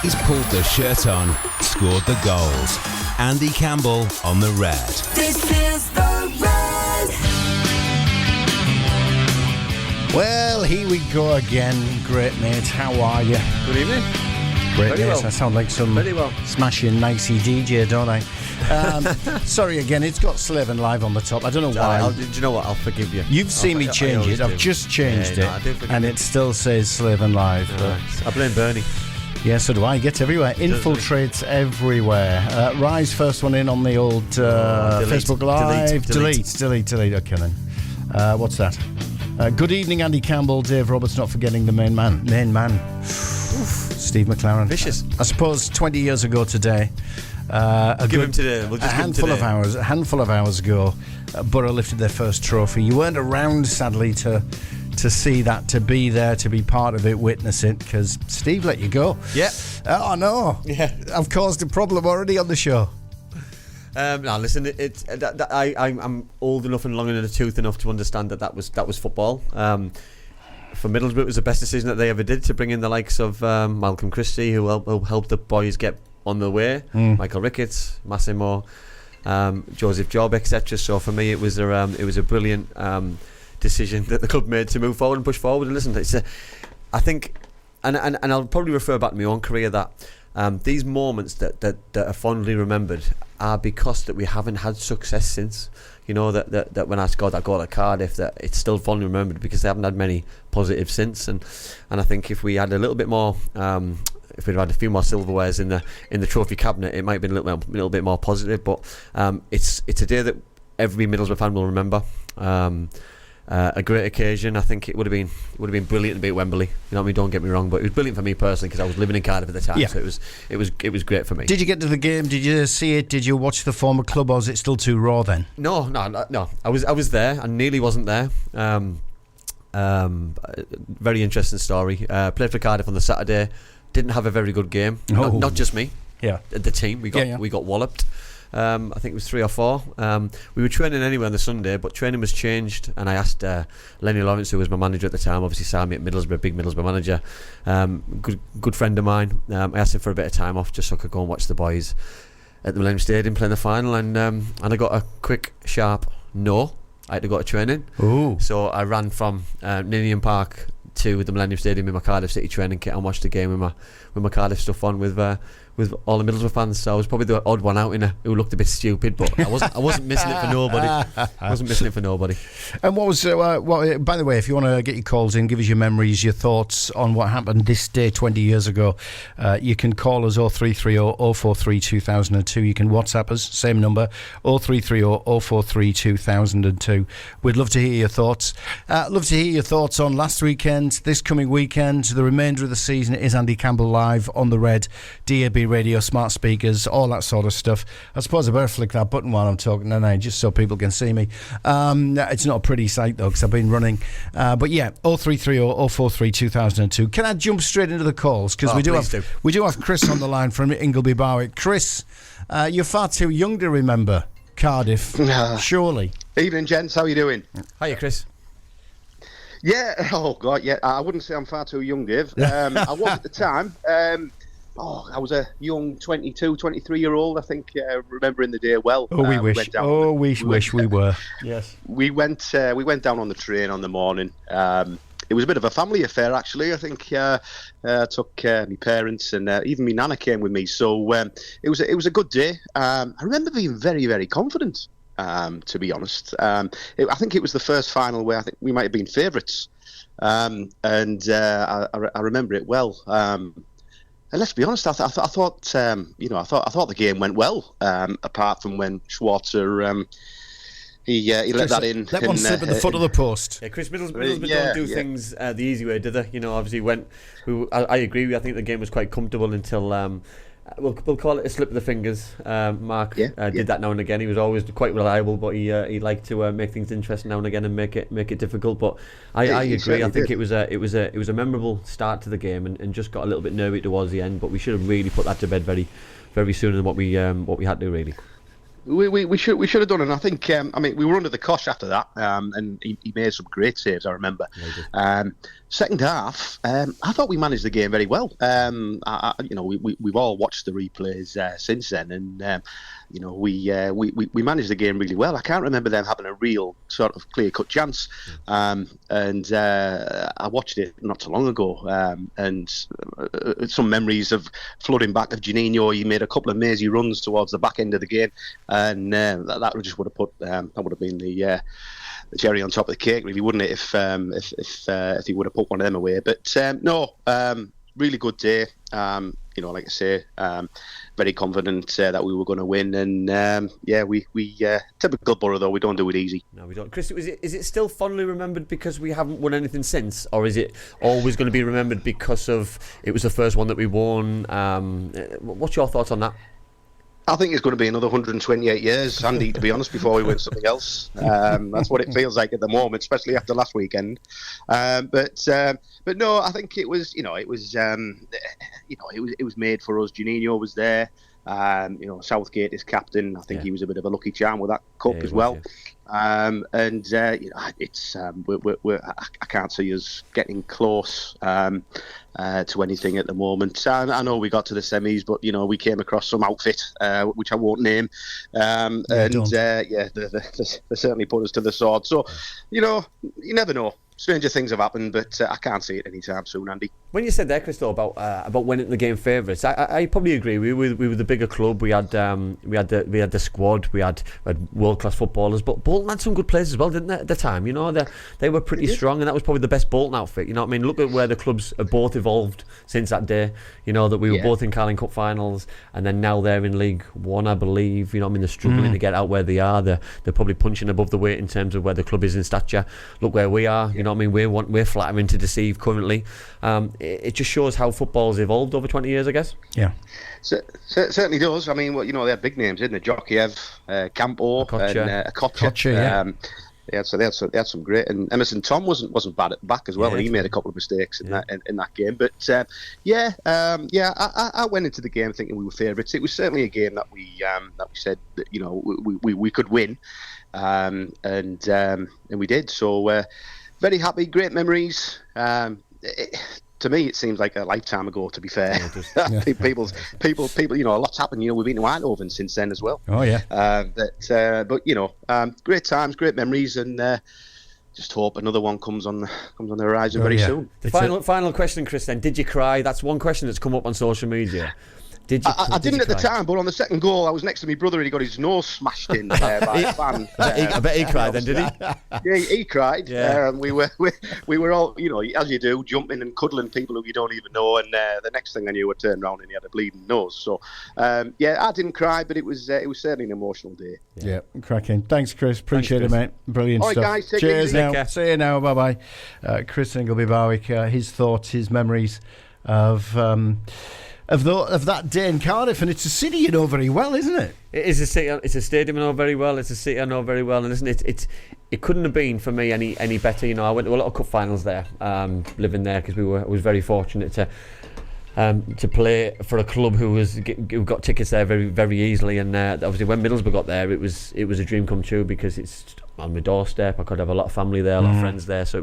He's pulled the shirt on, scored the goals. Andy Campbell on the Red. This is the Red. Well, here we go again. Great mate, how are you? Good evening. Great Very mate, well. I sound like some smashing nicey DJ, don't I? Sorry again, it's got Slaven Live on the top. I don't know why. Do you know what? I'll forgive you. You've seen me change it. I've just changed no, I do it, forgive and you. it still says Slaven Live. I blame Bernie. Yeah, so do I. It gets everywhere. Infiltrates everywhere. Rise, first one in on the old Facebook Live. Delete. Okay then. What's that? Good evening, Andy Campbell, Dave Roberts, not forgetting the main man. Steve McClaren. Vicious. I suppose 20 years ago today. We'll give him today. A handful of hours ago, Boro lifted their first trophy. You weren't around, sadly, to see that, to be there, to be part of it, witness it, because Steve let you go. Yeah. Oh no. Yeah. I've caused a problem already on the show. Now listen, I'm old enough and long in the tooth enough to understand that was football. For Middlesbrough, it was the best decision that they ever did to bring in the likes of Malcolm Christie, who helped the boys get on the way. Michael Ricketts, Massimo, Joseph Job, etc. So for me, it was a brilliant decision that the club made to move forward and push forward. And listen, I think, and I'll probably refer back to my own career, that these moments that are fondly remembered are because that we haven't had success since. You know, that when I scored that goal at Cardiff, that it's still fondly remembered because they haven't had many positives since. And I think if we had a little bit more, if we'd had a few more silverwares in the trophy cabinet, it might have been a little bit more positive. But it's a day that every Middlesbrough fan will remember. A great occasion. I think it would have been brilliant to be at Wembley. You know what I mean? Don't get me wrong, but it was brilliant for me personally because I was living in Cardiff at the time. Yeah. So it was great for me. Did you get to the game? Did you see it? Did you watch the former club, or was it still too raw then? No. I was there. I nearly wasn't there. Very interesting story. Played for Cardiff on the Saturday. Didn't have a very good game. Not just me. Yeah. The team. We got walloped. I think it was 3 or 4. We were training anyway on the Sunday, but training was changed, and I asked Lenny Lawrence, who was my manager at the time, obviously signed me at Middlesbrough, big Middlesbrough manager, good friend of mine. I asked him for a bit of time off just so I could go and watch the boys at the Millennium Stadium playing the final, and I got a quick, sharp no. I had to go to training. Ooh. So I ran from Ninian Park to the Millennium Stadium in my Cardiff City training kit and watched the game with my Cardiff stuff on with all the Middlesbrough fans. So I was probably the odd one out who looked a bit stupid, but I wasn't missing it for nobody. And what was by the way, if you want to get your calls in, give us your memories, your thoughts on what happened this day 20 years ago, you can call us 0330 043 2002. You can WhatsApp us, same number, 0330 043 2002. We'd love to hear your thoughts. Love to hear your thoughts on last weekend, this coming weekend, the remainder of the season. It is Andy Campbell live on the Red, DAB radio, smart speakers, all that sort of stuff. I suppose I better flick that button while I'm talking, don't I? Just so people can see me. It's not a pretty sight though, because I've been running. But yeah, 0330 043 2002. Can I jump straight into the calls? Because we do have Chris on the line from Ingleby Barwick. Chris, you're far too young to remember Cardiff, surely. Evening, gents. How are you doing? Hiya, Chris. Yeah. Oh God. Yeah. I wouldn't say I'm far too young, Dave. I was at the time. I was a young 22, 23-year-old, I think, remembering the day well. We wish we were. Yes. We went down on the train on the morning. It was a bit of a family affair, actually. I think took my parents and even my nana came with me. So it was a good day. I remember being very, very confident, to be honest. I think it was the first final where I think we might have been favourites. I remember it well. And let's be honest, I thought the game went well. Apart from when Schwarzer he let that in. That one slip at the foot of the post. Yeah, Chris Middlesbrough don't do things the easy way, did they? You know, obviously I agree with you. I think the game was quite comfortable until we'll call it a slip of the fingers. Mark did that now and again. He was always quite reliable, but he liked to make things interesting now and again and make it difficult. But I agree. I think it was a memorable start to the game and just got a little bit nervy towards the end. But we should have really put that to bed very, very sooner than what we had to really. We should have done it. And I think we were under the cosh after that, and he made some great saves. I remember. Second half, I thought we managed the game very well. We've all watched the replays since then, and we managed the game really well. I can't remember them having a real sort of clear-cut chance, and I watched it not too long ago, and some memories of flooding back of Juninho. He made a couple of mazy runs towards the back end of the game, and that just would have put that would have been the cherry on top of the cake, really, wouldn't it? If he would have put one of them away. But really good day. Like I say, very confident that we were going to win, and we typical Boro though, we don't do it easy. No, we don't. Chris, is it still fondly remembered because we haven't won anything since, or is it always going to be remembered because of it was the first one that we won? What's your thoughts on that? I think it's going to be another 128 years, Andy, to be honest, before we win something else. That's what it feels like at the moment, especially after last weekend. But no, I think it was made for us. Juninho was there. Southgate is captain. I think he was a bit of a lucky charm with that cup as well. I can't see us getting close to anything at the moment. I know we got to the semis, but we came across some outfit which I won't name, they certainly put us to the sword. So you never know. Stranger things have happened, but I can't see it anytime soon, Andy. When you said there, Crystal, about winning the game favourites, I probably agree. We were the bigger club. We had the squad. We had world class footballers. But Bolton had some good players as well, didn't they? At the time, they were pretty strong, and that was probably the best Bolton outfit. You know what I mean? Look at where the clubs have both evolved since that day. That we were both in Carling Cup finals, and then now they're in League One, I believe. They're struggling to get out where they are. They're probably punching above the weight in terms of where the club is in stature. Look where we are. You know what I mean? We're flattering to deceive currently. It just shows how football's evolved over 20 years, I guess. Yeah, certainly does. I mean, they had big names, didn't they? Jokiev, Campbell, and Kocha. They had some great, and Emerson Tom wasn't bad at the back as well, and he made a couple of mistakes in that game. But I went into the game thinking we were favourites. It was certainly a game that we said that we could win, and we did. So very happy, great memories. To me, it seems like a lifetime ago. To be fair, people, a lot's happened. We've been to Eindhoven since then as well. Oh yeah. But great times, great memories, and just hope another one comes on the horizon very soon. The final question, Chris. Then, did you cry? That's one question that's come up on social media. I didn't at the time, but on the second goal, I was next to my brother and he got his nose smashed in by a fan. I bet he cried then, did he? Yeah, he cried. Yeah. We were all, as you do, jumping and cuddling people who you don't even know. And the next thing I knew, I turned around and he had a bleeding nose. So, I didn't cry, but it was certainly an emotional day. Yeah, cracking. Thanks, Chris. Appreciate it, mate. Brilliant all stuff. Right, guys, cheers now. See you now. Bye bye. Chris Ingleby-Barwick. His thoughts, his memories of that day in Cardiff, and it's a city you know very well, isn't it? It is a city. It's a stadium I know very well. It's a city I know very well, and listen, it couldn't have been for me any better. I went to a lot of cup finals there, living there because I was very fortunate to play for a club who got tickets there very very easily, and obviously when Middlesbrough got there, it was a dream come true because it's on my doorstep. I could have a lot of family there, a lot of friends there, so it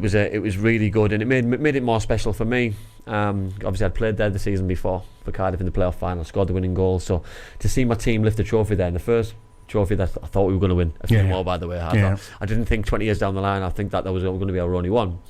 was really good, and it made it more special for me. Obviously I'd played there the season before for Cardiff in the playoff final, scored the winning goal, so to see my team lift the trophy there, in the first trophy that I thought we were going to win, a few more by the way, I didn't think 20 years down the line I think that was going to be our only one.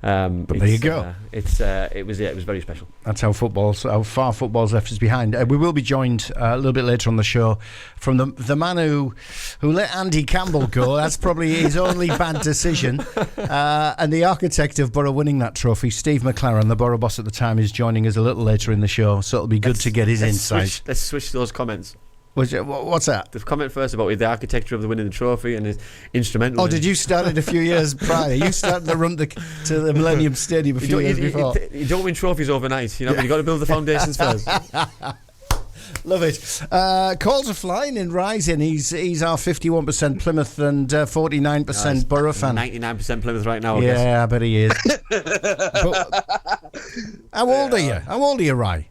But there you go. It was very special. That's how far football's left us behind. We will be joined a little bit later on the show from the man who let Andy Campbell go. That's probably his only bad decision. And the architect of Boro winning that trophy, Steve McClaren, the Boro boss at the time, is joining us a little later in the show. So it'll be good to get his insight. Let's switch those comments. What's that? The comment first about the architecture of the winning the trophy and his instrumental. Oh, did you start it a few years prior? You started the run to the Millennium Stadium a few years before. You don't win trophies overnight. You've got to build the foundations first. Love it. Calls are flying in Rising. He's our 51% Plymouth and 49% Boro fan. 99% Plymouth right now, I guess. Yeah, I bet he is. How old are you? How old are you, Rye?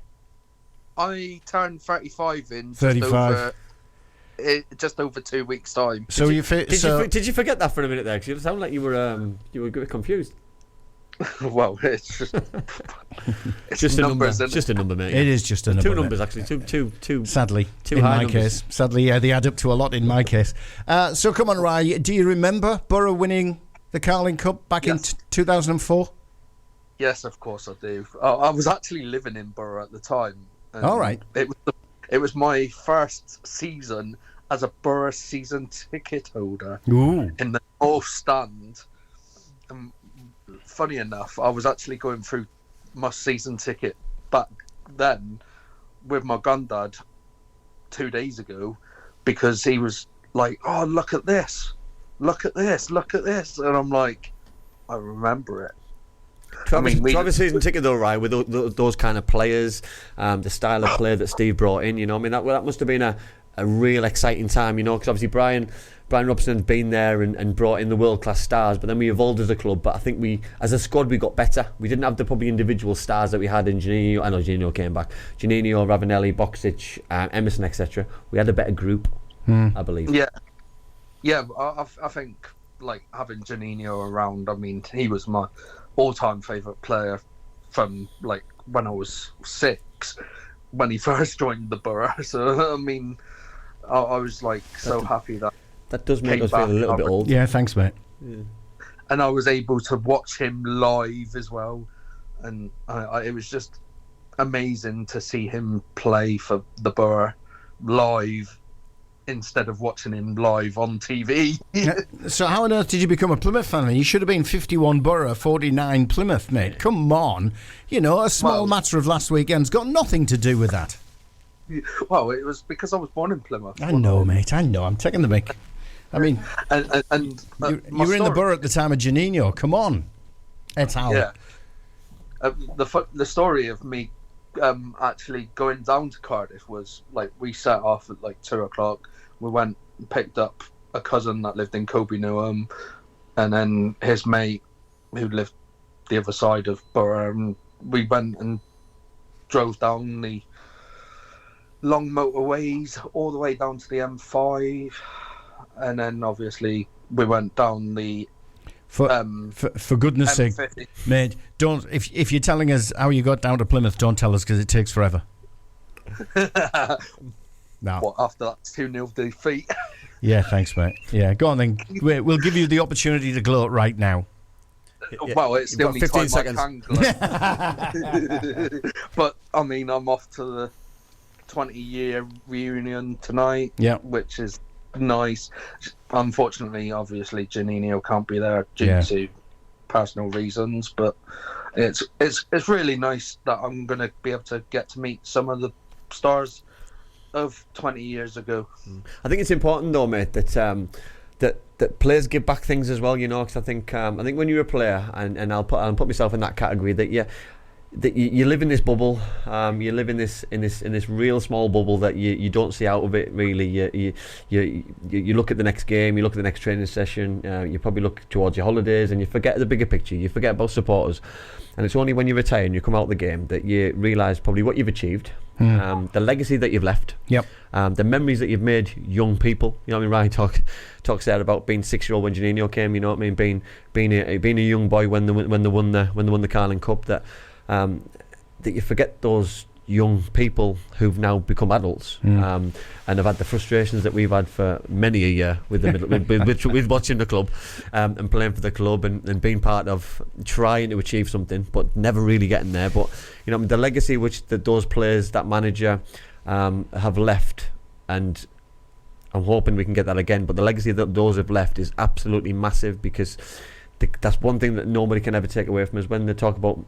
I turned 35 in 35 just over 2 weeks' time. So Did you forget that for a minute there? Because you sound like you were a bit confused. Well, it's just Just a number. numbers. It's just a number, mate. It is just a number. Two numbers, actually. Two. Sadly, Two in high my numbers. case. Sadly, yeah, they add up to a lot in my case. So come on, Rye. Do you remember Boro winning the Carling Cup back in 2004? Yes, of course I do. I was actually living in Boro at the time. And All right. It was my first season as a Boro season ticket holder Ooh. in the North Stand. And funny enough, I was actually going through my season ticket back then with my granddad 2 days ago, because he was like, "Oh, look at this, look at this, look at this," and I'm like, "I remember it." To have a season ticket though, right, with those kind of players, the style of play that Steve brought in, that must have been a real exciting time, because obviously Brian Robson's been there and brought in the world-class stars, but then we evolved as a club. But I think as a squad, we got better. We didn't have the probably individual stars that we had in Janino. I know Janino came back. Janino, Ravanelli, Boksic, Emerson, etc. We had a better group, I believe. Yeah. I think like having Janino around. I mean, he was my all-time favourite player from like when I was 6, when he first joined the Boro. So I mean, I was like so happy that does make us feel a little bit old. Yeah, thanks, mate. Yeah. And I was able to watch him live as well, and it was just amazing to see him play for the Boro live instead of watching him live on TV. So how on earth did you become a Plymouth fan? You should have been 51 Boro, 49 Plymouth, mate. Come on. A small matter of last weekend's got nothing to do with that. Well, it was because I was born in Plymouth. I know, mate. I know. I'm taking the mic. I mean, and you were in the Boro at the time of Janino. Come on. It's how. Yeah. The story of me actually going down to Cardiff was like we set off at like 2:00. We went and picked up a cousin that lived in Kobe Newham, and then his mate who lived the other side of Boro. And we went and drove down the long motorways all the way down to the M5, and then obviously we went down the For goodness' sake, M50. mate, don't. If you're telling us how you got down to Plymouth, don't tell us because it takes forever. No. What, after that 2-0 defeat? Yeah, thanks, mate. Yeah, go on then. We'll give you the opportunity to gloat right now. Well, it's the only 15 time seconds. I can gloat. But I mean, I'm off to the 20-year reunion tonight, Yeah. which is nice. Unfortunately, obviously, Janino can't be there due to personal reasons, but it's really nice that I'm going to be able to get to meet some of the stars of 20 years ago. I think it's important though, mate, that players give back things as well, because I think when you're a player, and I'll put myself in that category, that you live in this bubble, you live in this real small bubble that you don't see out of it really. You look at the next game, you look at the next training session, you probably look towards your holidays, and you forget the bigger picture. You forget about supporters, and it's only when you retire and you come out of the game that you realise probably what you've achieved, the legacy that you've left, the memories that you've made young people. You know what I mean? Ryan talks there about being 6-year-old when Janino came. You know what I mean? Being a young boy when they won the Carling Cup. That you forget those young people who've now become adults and have had the frustrations that we've had for many a year with with watching the club and playing for the club and being part of trying to achieve something but never really getting there. But the legacy which those players, that manager have left, and I'm hoping we can get that again, but the legacy that those have left is absolutely massive, because that's one thing that nobody can ever take away from us when they talk about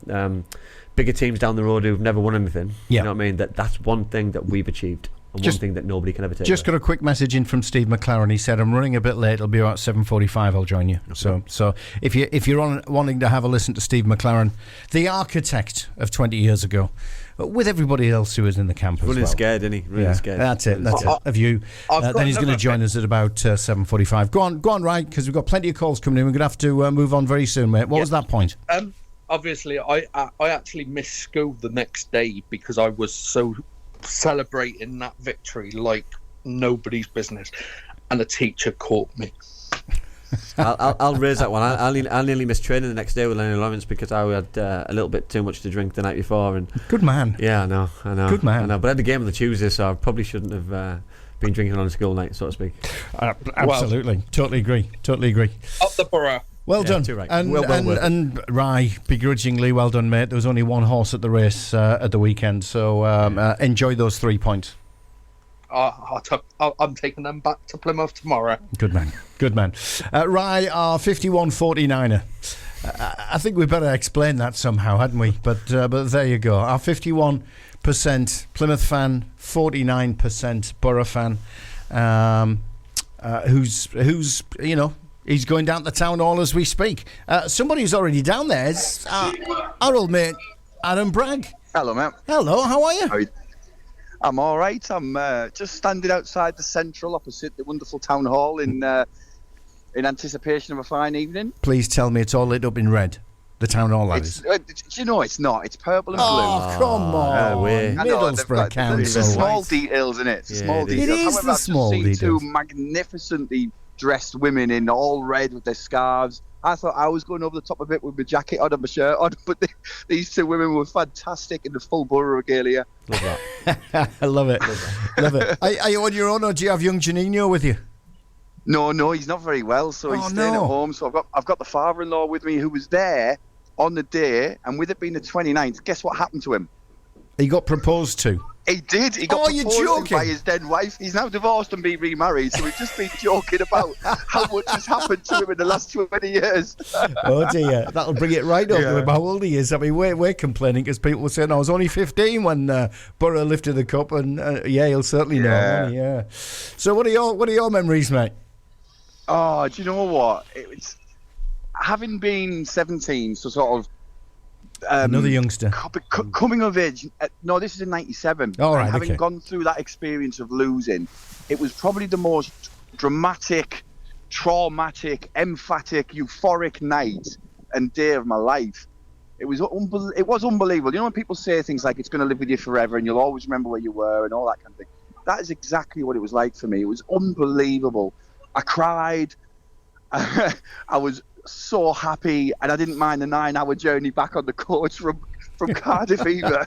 bigger teams down the road who've never won anything. You know what I mean? That's one thing that we've achieved, and one thing that nobody can ever take Just away. got a quick message in from Steve McClaren. He said, I'm running a bit late. It'll be about 7:45. I'll join you. Okay. So if you're wanting to have a listen to Steve McClaren, the architect of 20 years ago, with everybody else who was in the camp as well. Really scared, isn't he? Really scared. That's it. Of you. Then he's going to join us at about 7:45. Go on, right, because we've got plenty of calls coming in. We're going to have to move on very soon, mate. What was that point? Obviously, I actually missed school the next day because I was so celebrating that victory like nobody's business, and the teacher caught me. I'll raise that one. I nearly missed training the next day with Lenny Lawrence because I had a little bit too much to drink the night before. And Good man. yeah, I know. Good man. I know, but I had the game on the Tuesday, so I probably shouldn't have been drinking on a school night, so to speak. Absolutely. Totally agree. Up the Boro. Well Yeah, done. too right. And, Well and, worth it. and Rye, begrudgingly, well done, mate. There was only one horse at the race at the weekend, so enjoy those 3 points. I'm taking them back to Plymouth tomorrow. Good man. Rye, our 51-49er. I think we better explain that somehow, hadn't we? But there you go. Our 51% Plymouth fan, 49% Boro fan, who's he's going down to the town hall as we speak. Somebody who's already down there is our old mate, Adam Bragg. Hello, mate. Hello, how are you? How are you? I'm all right. I'm just standing outside the Central opposite the wonderful town hall in anticipation of a fine evening. Please tell me it's all lit up in red. The town hall, that It's, is. do you know it's not? It's purple and blue. Oh, come on. No way. I know, they've Middlesbrough got- Council. It's the small details, isn't it? It's the Yeah, small it is. details. It is However, the I've just small seen details. two magnificently dressed women in all red with their scarves. I thought I was going over the top of it with my jacket on and my shirt on, but these two women were fantastic in the full Boro regalia. Love that. I love it. Love it. Are you on your own, or do you have young Janino with you? No, he's not very well, so he's staying at home. So I've got the father-in-law with me who was there on the day, and with it being the 29th, guess what happened to him? He got proposed to. He did. He got Oh, you're proposed to joking. by his then wife. He's now divorced and been remarried, so we've just been joking about how much has happened to him in the last 20 years. Oh dear, that'll bring it right over Yeah. him how old he is. I mean, we're complaining because people were saying I was only 15 when Boro lifted the cup, and he'll certainly know. won't he? Yeah. So what are your memories, mate? Oh, do you know what? It's having been 17, so sort of Another youngster. coming of age. No, this is in '97. All right, and having okay. gone through that experience of losing, it was probably the most dramatic, traumatic, emphatic, euphoric night and day of my life. It was unbelievable. You know when people say things like it's going to live with you forever and you'll always remember where you were and all that kind of thing. That is exactly what it was like for me. It was unbelievable. I cried. I was so happy, and I didn't mind the 9-hour journey back on the coach from Cardiff either.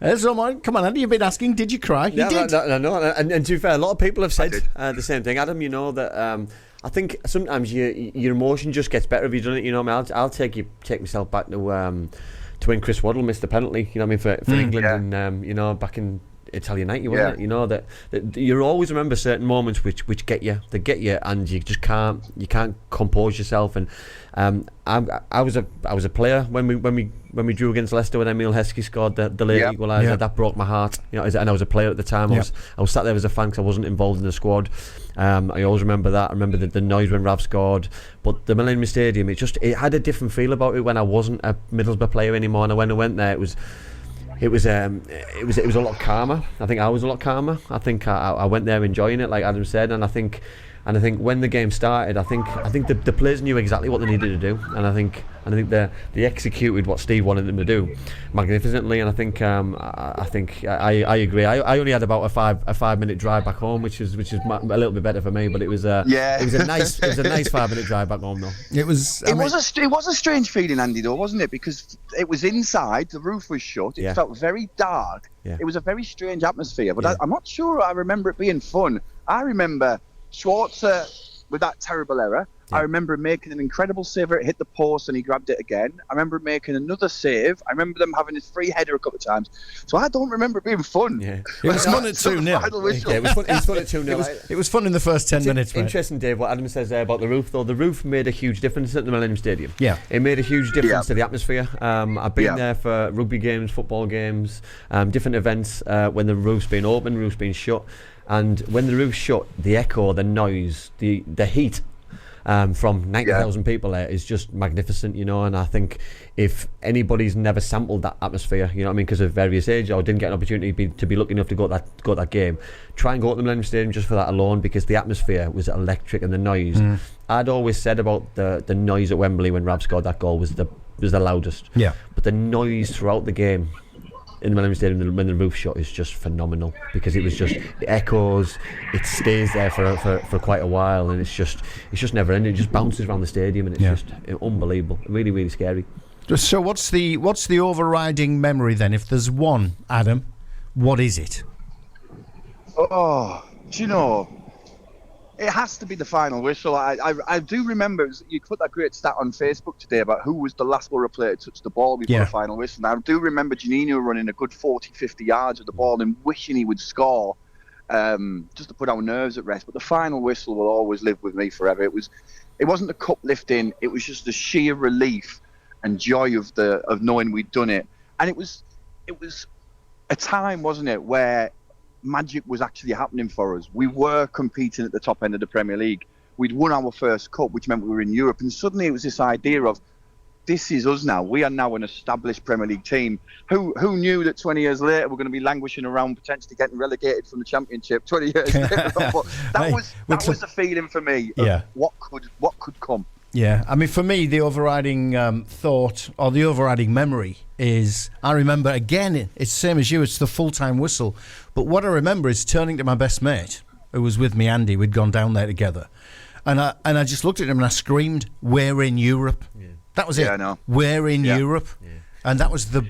Come on, Andy, you've been asking, did you cry? You did. No. And to be fair, a lot of people have said did. the same thing. Adam, you know that I think sometimes your emotion just gets better if you've done it. You know, I mean, I'll take myself back to when Chris Waddle missed the penalty. You know what I mean, for England, and you know, back in Italian 90, wasn't it? You know that you always remember certain moments which get you. They get you, and you just can't compose yourself. And I was a player when we drew against Leicester when Emile Heskey scored the late equaliser. Yeah. That broke my heart. You know, and I was a player at the time. I was sat there as a fan because I wasn't involved in the squad. I always remember that. I remember the noise when Rav scored. But the Millennium Stadium, it had a different feel about it when I wasn't a Middlesbrough player anymore. And when I went there, it was a lot calmer. I think I was a lot calmer. I think I went there enjoying it, like Adam said, and I think when the game started, I think the players knew exactly what they needed to do, and I think they executed what Steve wanted them to do magnificently, and I think I agree. I only had about a 5-minute drive back home, which is a little bit better for me, but it was a nice 5-minute drive back home though. It was. It was a strange feeling, Andy, though, wasn't it? Because it was inside, the roof was shut, it felt very dark. Yeah. It was a very strange atmosphere, but Yeah. I'm not sure I remember it being fun. I remember Schwarzer with that terrible error. Yeah. I remember him making an incredible save where it hit the post and he grabbed it again. I remember him making another save. I remember them having his free header a couple of times. So I don't remember it being fun. Yeah. It was fun at So the 2-0. final whistle. Yeah, it was fun. It was fun at 2-0. It was fun in the first 10 minutes, mate. Interesting, Dave, what Adam says there about the roof, though. The roof made a huge difference at the Millennium Stadium. Yeah. It made a huge difference Yeah. to the atmosphere. I've been there for rugby games, football games, different events when the roof's been open, roof's been shut. And when the roof's shut, the echo, the noise, the heat from 90,000 people there is just magnificent, you know. And I think if anybody's never sampled that atmosphere, you know what I mean, because of various age, or didn't get an opportunity to be lucky enough to go to that game, try and go to the Millennium Stadium just for that alone, because the atmosphere was electric and the noise. I'd always said about the noise at Wembley when Rav scored that goal was the loudest. Yeah. But the noise throughout the game in the Millennium Stadium when the roof shot is just phenomenal, because it echoes, it stays there for quite a while, and it's just never ending. It just bounces around the stadium, and it's just unbelievable, really, really scary. So what's the overriding memory then? If there's one, Adam, what is it? Oh, do you know? It has to be the final whistle. I do remember you put that great stat on Facebook today about who was the last Boro player to touch the ball before the final whistle. And I do remember Janino running a good 40, 50 yards with the ball and wishing he would score, just to put our nerves at rest. But the final whistle will always live with me forever. It wasn't the cup lifting. It was just the sheer relief and joy of knowing we'd done it. And it was a time, wasn't it, where magic was actually happening for us. We were competing at the top end of the Premier League. We'd won our first cup, which meant we were in Europe. And suddenly it was this idea of, this is us now. We are now an established Premier League team. Who knew that 20 years later we're going to be languishing around, potentially getting relegated from the Championship 20 years later? But that was the feeling for me of what could come. Yeah, I mean, for me, the overriding thought or the overriding memory is, I remember, again, it's the same as you, it's the full-time whistle. But what I remember is turning to my best mate, who was with me, Andy. We'd gone down there together. And I just looked at him and I screamed, "We're in Europe." Yeah. That was it. I know. We're in Europe. Yeah. And that was the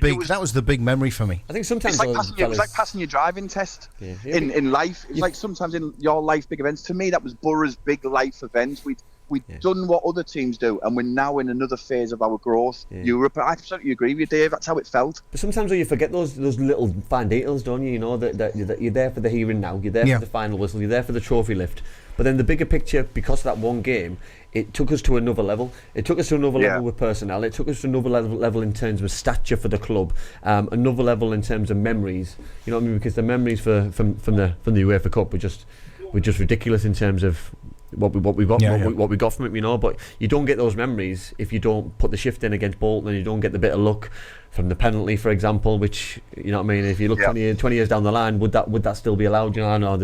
big memory for me. I think sometimes it was like passing your driving test in life. It's like sometimes in your life big events. To me, that was Boro's big life events. We've done what other teams do, and we're now in another phase of our growth. Europe. I absolutely agree with you, Dave. That's how it felt. But sometimes you forget those little fine details, don't you? You know that you're there for the here and now. You're there for the final whistle. You're there for the trophy lift. But then the bigger picture, because of that one game, it took us to another level. It took us to another level with personnel. It took us to another level in terms of stature for the club. Another level in terms of memories. You know what I mean? Because the memories from the UEFA Cup were just ridiculous in terms of what we got from it, you know. But you don't get those memories if you don't put the shift in against Bolton, and you don't get the bit of luck from the penalty, for example. Which, you know what I mean, if you look 20 years down the line, would that still be allowed? You know, I know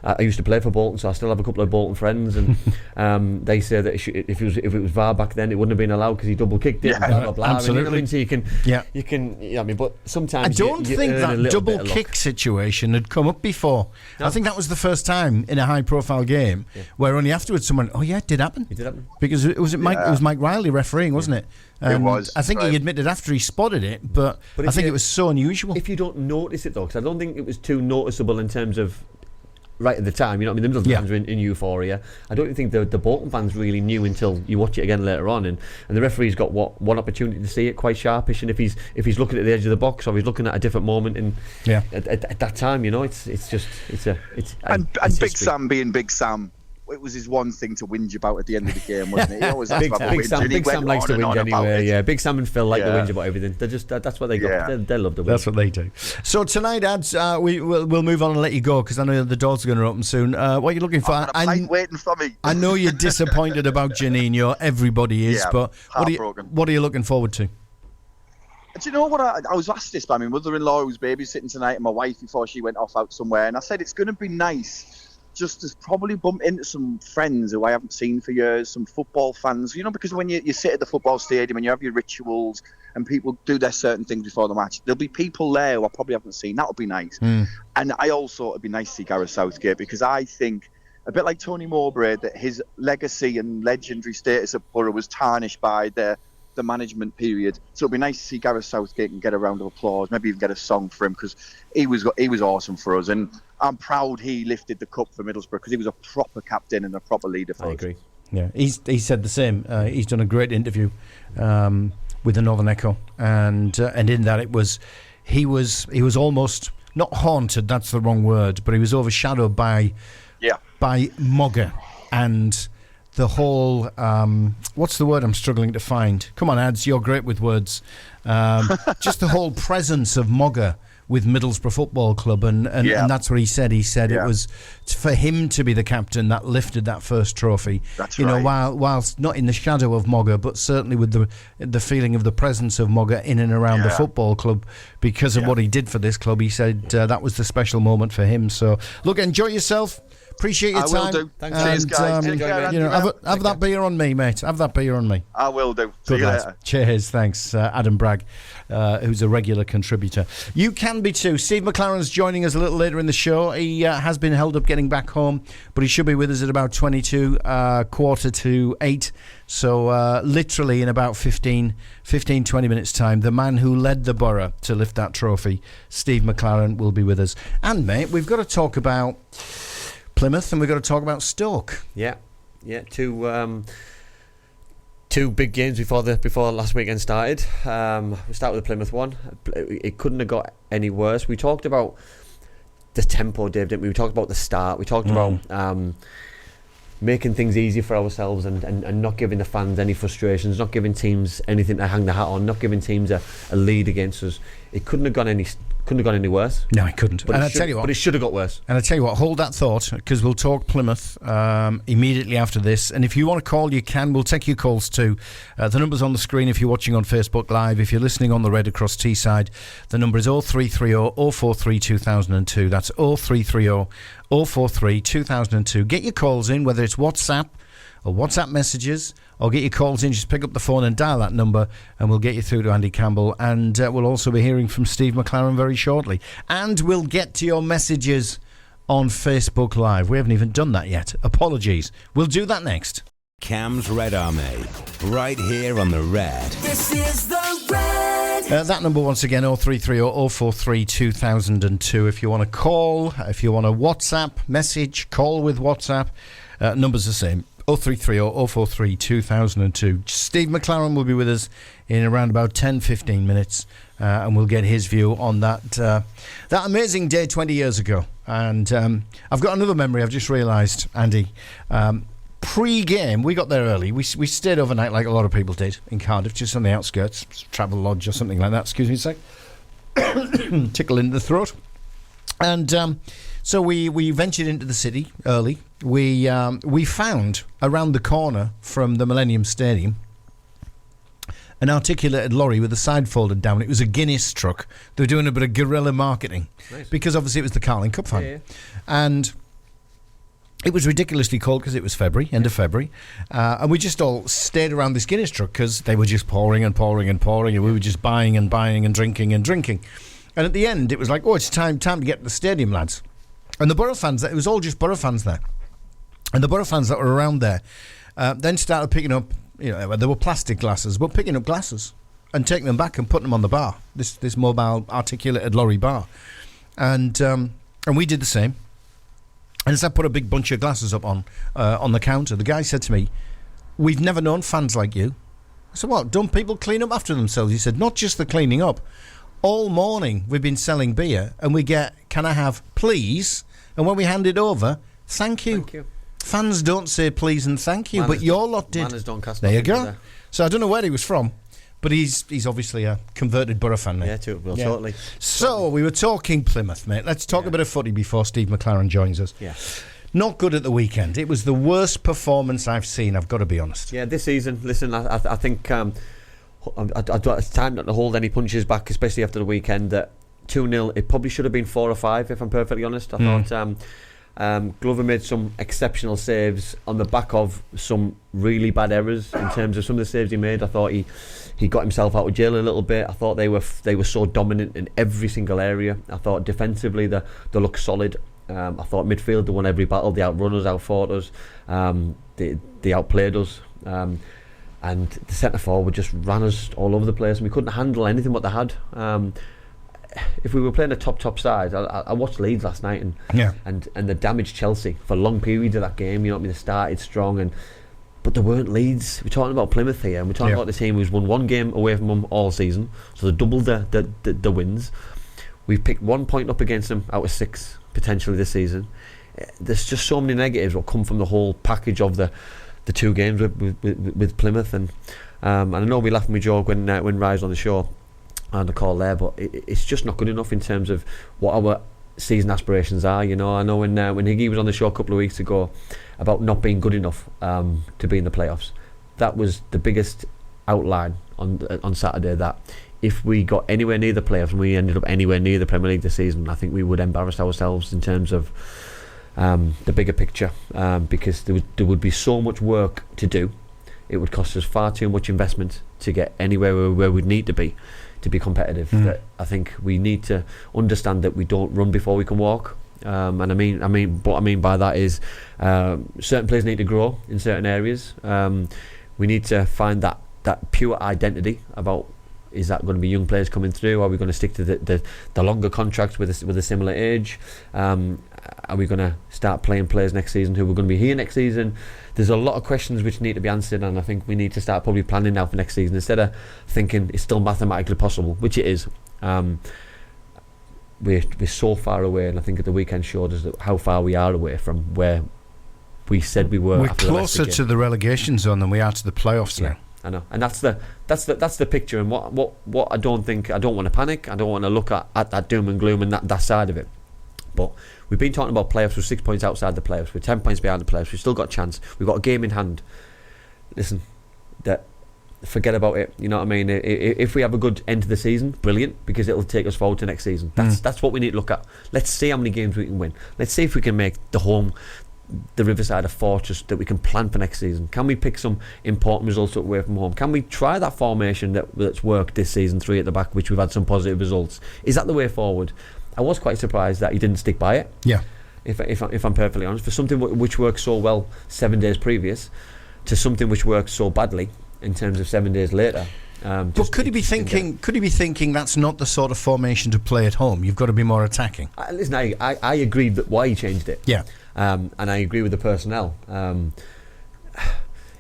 I used to play for Bolton, so I still have a couple of Bolton friends, and they say that if it was VAR back then, it wouldn't have been allowed because he double kicked it. Blah, blah, blah. Absolutely. I mean, so you can. You know what I mean, but sometimes I don't think that double kick situation had come up before. No. I think that was the first time in a high-profile game where only afterwards someone, it did happen. It did happen because it was Mike Riley refereeing, wasn't it? It was. I think he admitted after he spotted it, but I think it was so unusual. If you don't notice it though, because I don't think it was too noticeable in terms of. Right at the time, you know what I mean? The Middlesbrough fans were in euphoria. I don't think the Bolton fans really knew until you watch it again later on, and the referee's got one opportunity to see it quite sharpish, and if he's looking at the edge of the box or he's looking at a different moment at that time, you know, it's Big Sam being Big Sam. It was his one thing to whinge about at the end of the game, wasn't it? He always Big Sam likes to whinge anyway. Yeah, Big Sam and Phil like to whinge about everything. They're just that's what they got. They love the whinge. That's what they do. So tonight, Ads, we'll move on and let you go because I know the doors are going to open soon. What are you looking for? I'm waiting for me. I know you're disappointed about Janino. Everybody is, but what are you looking forward to? Do you know what? I was asked this by my mother-in-law, who's babysitting tonight, and my wife before she went off out somewhere, and I said it's going to be nice. Just to probably bump into some friends who I haven't seen for years, some football fans, you know, because when you sit at the football stadium and you have your rituals and people do their certain things before the match, there'll be people there who I probably haven't seen. That would be nice. And I also, it'd be nice to see Gareth Southgate, because I think, a bit like Tony Mowbray, that his legacy and legendary status at Boro was tarnished by the management period. So it'd be nice to see Gareth Southgate and get a round of applause, maybe even get a song for him, because he was awesome for us, and I'm proud he lifted the cup for Middlesbrough because he was a proper captain and a proper leader for us. I agree. Yeah, he said the same. He's done a great interview with the Northern Echo, and in that he was almost not haunted. That's the wrong word, but he was overshadowed by Mogger and the whole what's the word I'm struggling to find? Come on, Ads, you're great with words. Just the whole presence of Mogger with Middlesbrough Football Club, and that's what he said. He said it was for him to be the captain that lifted that first trophy. That's you know, whilst not in the shadow of Mogger, but certainly with the feeling of the presence of Mogger in and around the football club because of what he did for this club. He said that was the special moment for him. So look, enjoy yourself. Appreciate your I time. will do. Thanks, Cheers, guys. Take enjoy, care, mate. Andy. Have that beer on me, mate. Have that beer on me. I will do. See Good you lads. later. Cheers, thanks. Adam Bragg, who's a regular contributor. You can be too. Steve McClaren's joining us a little later in the show. He has been held up getting back home, but he should be with us at about 22, quarter to 8. So literally in about 15, 20 minutes' time, the man who led the Boro to lift that trophy, Steve McClaren, will be with us. And, mate, we've got to talk about Plymouth and we've got to talk about Stoke. Yeah, two big games before last weekend started. We start with the Plymouth one. It couldn't have got any worse. We talked about the tempo, Dave, didn't we? We talked about the start. We talked about making things easy for ourselves and not giving the fans any frustrations, not giving teams anything to hang their hat on, not giving teams a lead against us. It couldn't have gone any worse. No, it couldn't. But But it should have got worse. And I tell you what, hold that thought, because we'll talk Plymouth immediately after this. And if you want to call, you can. We'll take your calls too. The number's on the screen if you're watching on Facebook Live. If you're listening on the Red Across Teesside, the number is 0330 043 2002. That's 0330 043 2002. Get your calls in, whether it's WhatsApp or WhatsApp messages, or get your calls in. Just pick up the phone and dial that number, and we'll get you through to Andy Campbell. And we'll also be hearing from Steve McClaren very shortly. And we'll get to your messages on Facebook Live. We haven't even done that yet. Apologies. We'll do that next. Cam's Red Army, right here on the Red. This is the Red. That number once again, 0330 043 2002. If you want to call, if you want to WhatsApp message, call with WhatsApp. Number's the same. 0330 043 2002. Steve McClaren will be with us in around about 10-15 minutes, and we'll get his view on that amazing day 20 years ago. And I've got another memory I've just realised, Andy. Pre-game, we got there early. We stayed overnight like a lot of people did in Cardiff, just on the outskirts, Travel Lodge or something like that. Excuse me a sec. Tickle in the throat. And so we ventured into the city early. We found around the corner from the Millennium Stadium an articulated lorry with the side folded down. It was a Guinness truck. They were doing a bit of guerrilla marketing. Nice. Because obviously it was the Carling Cup final. Yeah. And it was ridiculously cold because it was February, end of February. And we just all stayed around this Guinness truck because they were just pouring and pouring and pouring, and we were just buying and buying and drinking and drinking. And at the end, it was like, oh, it's time to get to the stadium, lads. And the Boro fans, it was all just Boro fans there. And the Boro fans that were around there then started picking up, there were plastic glasses, but picking up glasses and taking them back and putting them on the bar, this mobile articulated lorry bar. And we did the same. And as I put a big bunch of glasses up on the counter, the guy said to me, "We've never known fans like you." I said, "What, don't people clean up after themselves?" He said, "Not just the cleaning up. All morning we've been selling beer and we get, 'Can I have please?' And when we hand it over, thank you." Thank you. Fans don't say please and thank you, but your lot did. Manners don't cast There you nothing, go. do they? So I don't know where he was from, but he's obviously a converted Boro fan now. Yeah, totally. So we were talking Plymouth, mate. Let's talk a bit of footy before Steve McClaren joins us. Yeah. Not good at the weekend. It was the worst performance I've seen, I've got to be honest. Yeah, this season, listen, I think it's time not to hold any punches back, especially after the weekend. That 2-0, it probably should have been 4 or 5, if I'm perfectly honest. I thought Glover made some exceptional saves on the back of some really bad errors in terms of some of the saves he made. I thought he got himself out of jail a little bit. I thought they were so dominant in every single area. I thought defensively they looked solid. I thought midfield, they won every battle. They outrun us, outfought us, they outplayed us, and the centre forward just ran us all over the place, and we couldn't handle anything what they had. If we were playing a top side, I watched Leeds last night and they damaged Chelsea for long periods of that game. You know what I mean? They started strong, but they weren't Leeds. We're talking about Plymouth here, and we're talking about the team who's won one game away from them all season, so they doubled the wins. We've picked 1 point up against them out of 6 potentially this season. There's just so many negatives what come from the whole package of the 2 games with Plymouth, and I know we laugh and we joke when Rise on the show and the call there, but it's just not good enough in terms of what our season aspirations are. I know when Higgy was on the show a couple of weeks ago about not being good enough to be in the playoffs, that was the biggest outline on Saturday, that if we got anywhere near the playoffs and we ended up anywhere near the Premier League this season, I think we would embarrass ourselves in terms of the bigger picture, because there would be so much work to do. It would cost us far too much investment to get anywhere where we'd need to be competitive. That I think we need to understand that we don't run before we can walk. And I mean what I mean by that is certain players need to grow in certain areas. We need to find that pure identity about, is that going to be young players coming through? Are we going to stick to the longer contracts with a similar age? Are we going to start playing players next season who are going to be here next season? There's a lot of questions which need to be answered, and I think we need to start probably planning now for next season instead of thinking it's still mathematically possible, which it is. We're so far away, and I think at the weekend showed us how far we are away from where we said we were. We're after closer the to the relegation zone than we are to the playoffs now. I know, and that's the picture. And what I don't want to panic. I don't want to look at that doom and gloom and that side of it. But we've been talking about playoffs. We're 6 points outside the playoffs. We're 10 points behind the playoffs. We've still got a chance. We've got a game in hand. Listen, forget about it. You know what I mean? If we have a good end to the season, brilliant, because it'll take us forward to next season. That's what we need to look at. Let's see how many games we can win. Let's see if we can make the Riverside a fortress that we can plan for next season. Can we pick some important results away from home? Can we try that formation that's worked this season, 3 at the back, which we've had some positive results? Is that the way forward? I was quite surprised that he didn't stick by it. Yeah. If I'm perfectly honest, for something which worked so well 7 days previous to something which worked so badly in terms of 7 days later. But could he be thinking? Could he be thinking that's not the sort of formation to play at home? You've got to be more attacking. Listen, I agree that why he changed it. Yeah. And I agree with the personnel.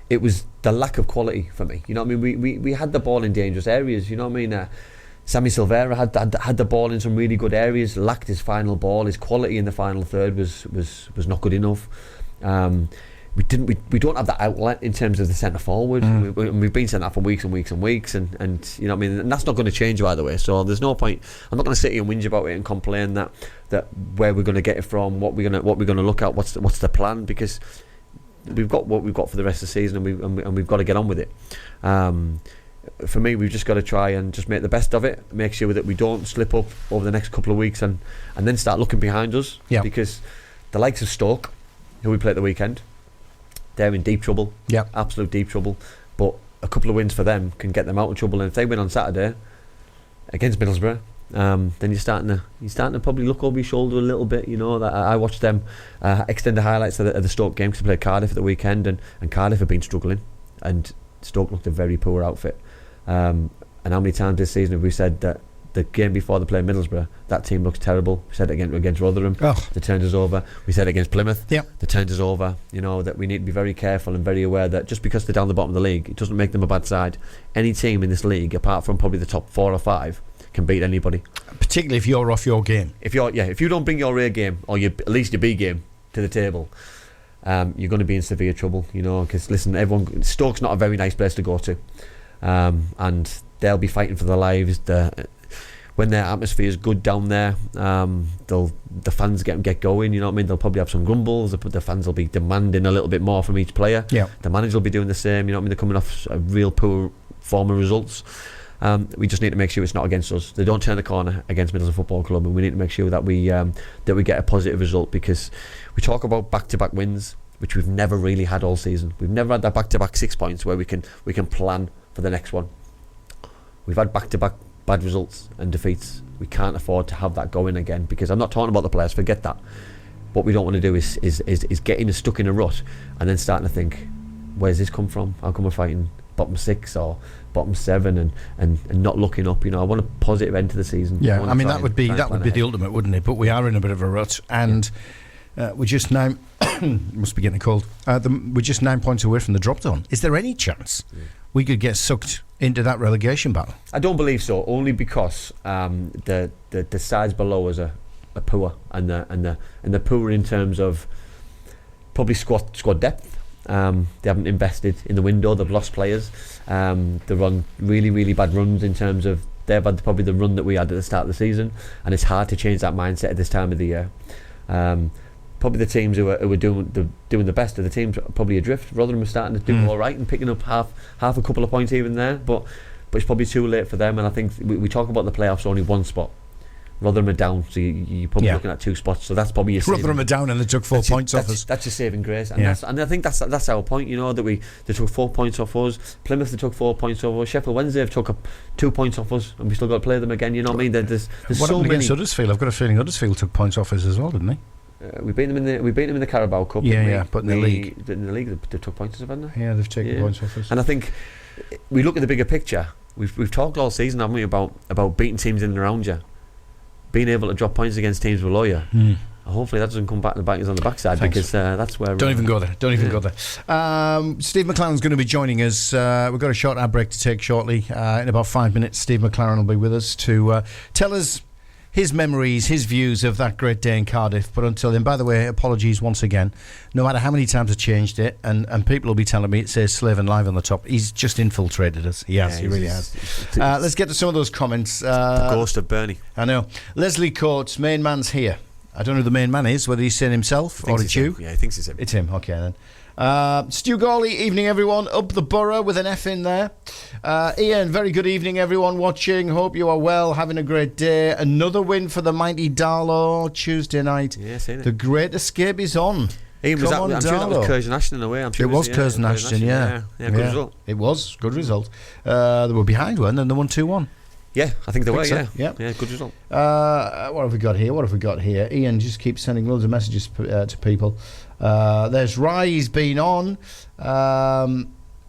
It was the lack of quality for me. You know what I mean? We had the ball in dangerous areas. You know what I mean? Sammy Silvera had the ball in some really good areas. Lacked his final ball. His quality in the final third was not good enough. We don't have that outlet in terms of the centre forward. We've been saying that for weeks and weeks and weeks, and you know what I mean, and that's not going to change, by the way. So there's no point. I'm not going to sit here and whinge about it and complain that where we're going to get it from, what we're going to look at, what's the plan, because we've got what we've got for the rest of the season, and we've got to get on with it. For me, we've just got to try and just make the best of it, make sure that we don't slip up over the next couple of weeks, and then start looking behind us. Yeah. Because the likes of Stoke, who we play at the weekend, they're in deep trouble. Yeah. Absolute deep trouble. But a couple of wins for them can get them out of trouble. And if they win on Saturday against Middlesbrough, then you're starting to probably look over your shoulder a little bit. You know, that I watched them extend the highlights of the Stoke game because they played Cardiff at the weekend, and Cardiff have been struggling, and Stoke looked a very poor outfit. And how many times this season have we said that the game before they played Middlesbrough, that team looks terrible? We said it against Rotherham, they turned us over. We said it against Plymouth, they turned us over. You know, that we need to be very careful and very aware that just because they're down the bottom of the league, it doesn't make them a bad side. Any team in this league, apart from probably the top 4 or 5, can beat anybody. Particularly if you're off your game. If you don't bring your A game, or at least your B game to the table, you're going to be in severe trouble. You know, because listen, Stoke's not a very nice place to go to, and they'll be fighting for their lives. When their atmosphere is good down there, the fans get going. You know what I mean? They'll probably have some grumbles. The fans will be demanding a little bit more from each player. Yeah. The manager will be doing the same. You know what I mean? They're coming off a real poor form of results. We just need to make sure it's not against us. They don't turn the corner against Middlesbrough Football Club, and we need to make sure that we get a positive result, because we talk about back-to-back wins, which we've never really had all season. We've never had that back-to-back 6 points where we can plan for the next one. We've had back-to-back bad results and defeats. We can't afford to have that going again, because I'm not talking about the players, forget that. What we don't want to do is getting stuck in a rut and then starting to think, where's this come from? How come we're fighting bottom 6 or bottom 7 and not looking up? You know, I want a positive end to the season. Yeah, I mean that would be the ultimate, wouldn't it? But we are in a bit of a rut, and we're just now must be getting cold. We're just 9 points away from the drop zone. Is there any chance we could get sucked into that relegation battle? I don't believe so, only because the sides below us are poor, and they're poor in terms of probably squad depth. They haven't invested in the window. They've lost players. They run really, really bad runs in terms of they've had probably the run that we had at the start of the season, and it's hard to change that mindset at this time of the year. Probably the teams who are doing the best of the teams are probably adrift. Rotherham are starting to do all right and picking up half a couple of points even there, but it's probably too late for them. And I think we talk about the playoffs, only one spot. Rotherham are down, so you're probably looking at 2 spots. So that's probably your Rotherham are down and they took 4 points off us. That's your saving grace, and I think that's our point. You know, that they took 4 points off us. Plymouth, they took 4 points off us. Sheffield Wednesday have took 2 points off us, and we still got to play them again. You know what I mean? There's what so many. Against Huddersfield? I've got a feeling Huddersfield took points off us as well, didn't they? We beat them in the Carabao Cup. But in the league, they took points, haven't they? Yeah, they've taken points off us. And I think we look at the bigger picture. We've talked all season, haven't we, about beating teams in and around you, being able to drop points against teams below you. Hopefully that doesn't come back to bite us on the backside. Thanks. Because that's where. Don't even go there. Go there. Steve McClaren's going to be joining us. We've got a short ad break to take shortly. In about 5 minutes, Steve McClaren will be with us to tell us his memories, his views of that great day in Cardiff. But until then, by the way, apologies once again. No matter how many times I changed it, and people will be telling me it says Slave and Live on the top, he's just infiltrated us. He really has. Let's get to some of those comments. The ghost of Bernie. I know. Leslie Coates, main man's here. I don't know who the main man is, whether he's saying himself or it's you. Yeah, he thinks it's him. It's him, okay then. Stu Gawley, evening everyone. Up the Boro with an F in there. Ian, very good evening everyone watching. Hope you are well, having a great day. Another win for the mighty Darlow Tuesday night. Yeah, seen it. The Great Escape is on. Ian, I'm sure that was Curzon Ashton in a way. I'm sure it was Curzon Ashton, yeah. Good result. It was, good result. They were behind one and they won 2-1. Yeah, I think they were, so. Yeah, good result. What have we got here? Ian just keeps sending loads of messages to people. There's Rye, he's been on.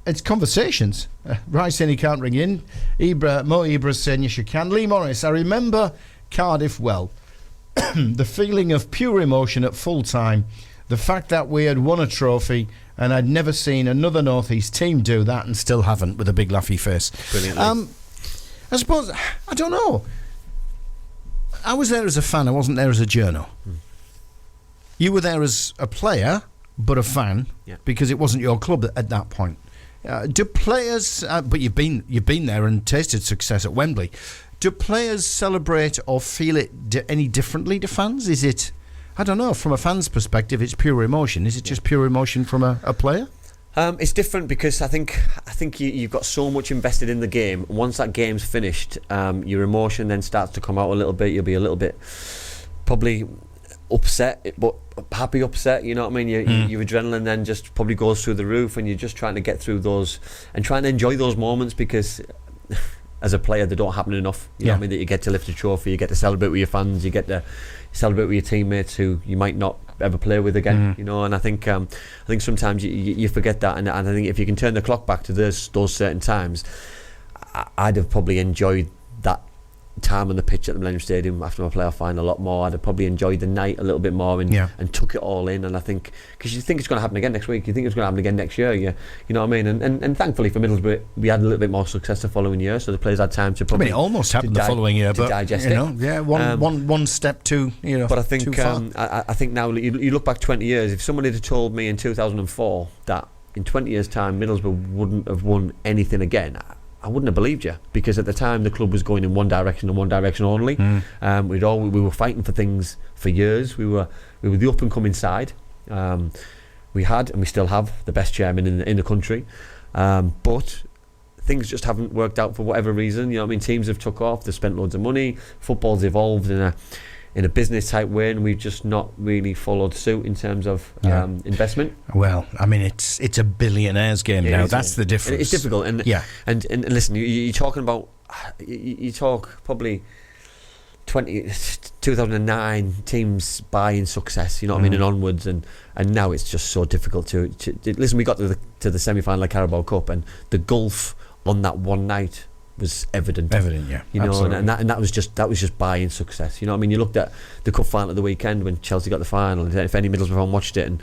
It's conversations. Rye saying he can't ring in. Mo Ibra's saying yes you can. Lee Morris, I remember Cardiff well. The feeling of pure emotion at full time. The fact that we had won a trophy and I'd never seen another North East team do that and still haven't, with a big laughy face. Brilliant. I suppose, I don't know. I was there as a fan, I wasn't there as a journo. You were there as a player, but a fan, because it wasn't your club at that point. Do players, but you've been there and tasted success at Wembley, do players celebrate or feel it any differently to fans? Is it, I don't know, from a fan's perspective, it's pure emotion. Is it just pure emotion from a player? It's different because I think you've got so much invested in the game. Once that game's finished, your emotion then starts to come out a little bit. You'll be a little bit probably upset, but happy upset. You know what I mean? Your adrenaline then just probably goes through the roof, and you're just trying to get through those and trying to enjoy those moments because as a player they don't happen enough. You know what I mean? That you get to lift a trophy, you get to celebrate with your fans, you get to celebrate with your teammates who you might not ever play with again, you know. And I think sometimes you forget that, and I think if you can turn the clock back to those certain times, I'd have probably enjoyed that time on the pitch at the Millennium Stadium after my playoff final a lot more. I'd have probably enjoyed the night a little bit more and took it all in. And I think because you think it's going to happen again next week, you think it's going to happen again next year, you know what I mean? And thankfully for Middlesbrough, we had a little bit more success the following year, so the players had time to probably. It almost happened the following year, but digest you know, one step too. You know, but I think too far. I think now you look back 20 years. If somebody had told me in 2004 that in 20 years' time Middlesbrough wouldn't have won anything again, I wouldn't have believed you, because at the time the club was going in one direction and one direction only. We were fighting for things for years. We were the up and coming side. We had and we still have the best chairman in the country, but things just haven't worked out for whatever reason. You know what I mean? Teams have took off. They've spent loads of money. Football's evolved in a business type way, and we've just not really followed suit in terms of investment. Well, I mean, it's a billionaire's game now. That's the difference. It's difficult, and listen, you're talking about you talk probably 2009 teams buying success. You know what I mean, and onwards, and now it's just so difficult to listen. We got to the semi-final of Carabao Cup, and the gulf on that one night was evident, yeah. You know, absolutely. and that was just buying success. You know what I mean? You looked at the cup final at the weekend when Chelsea got the final, and if any Middlesbrough fan watched it and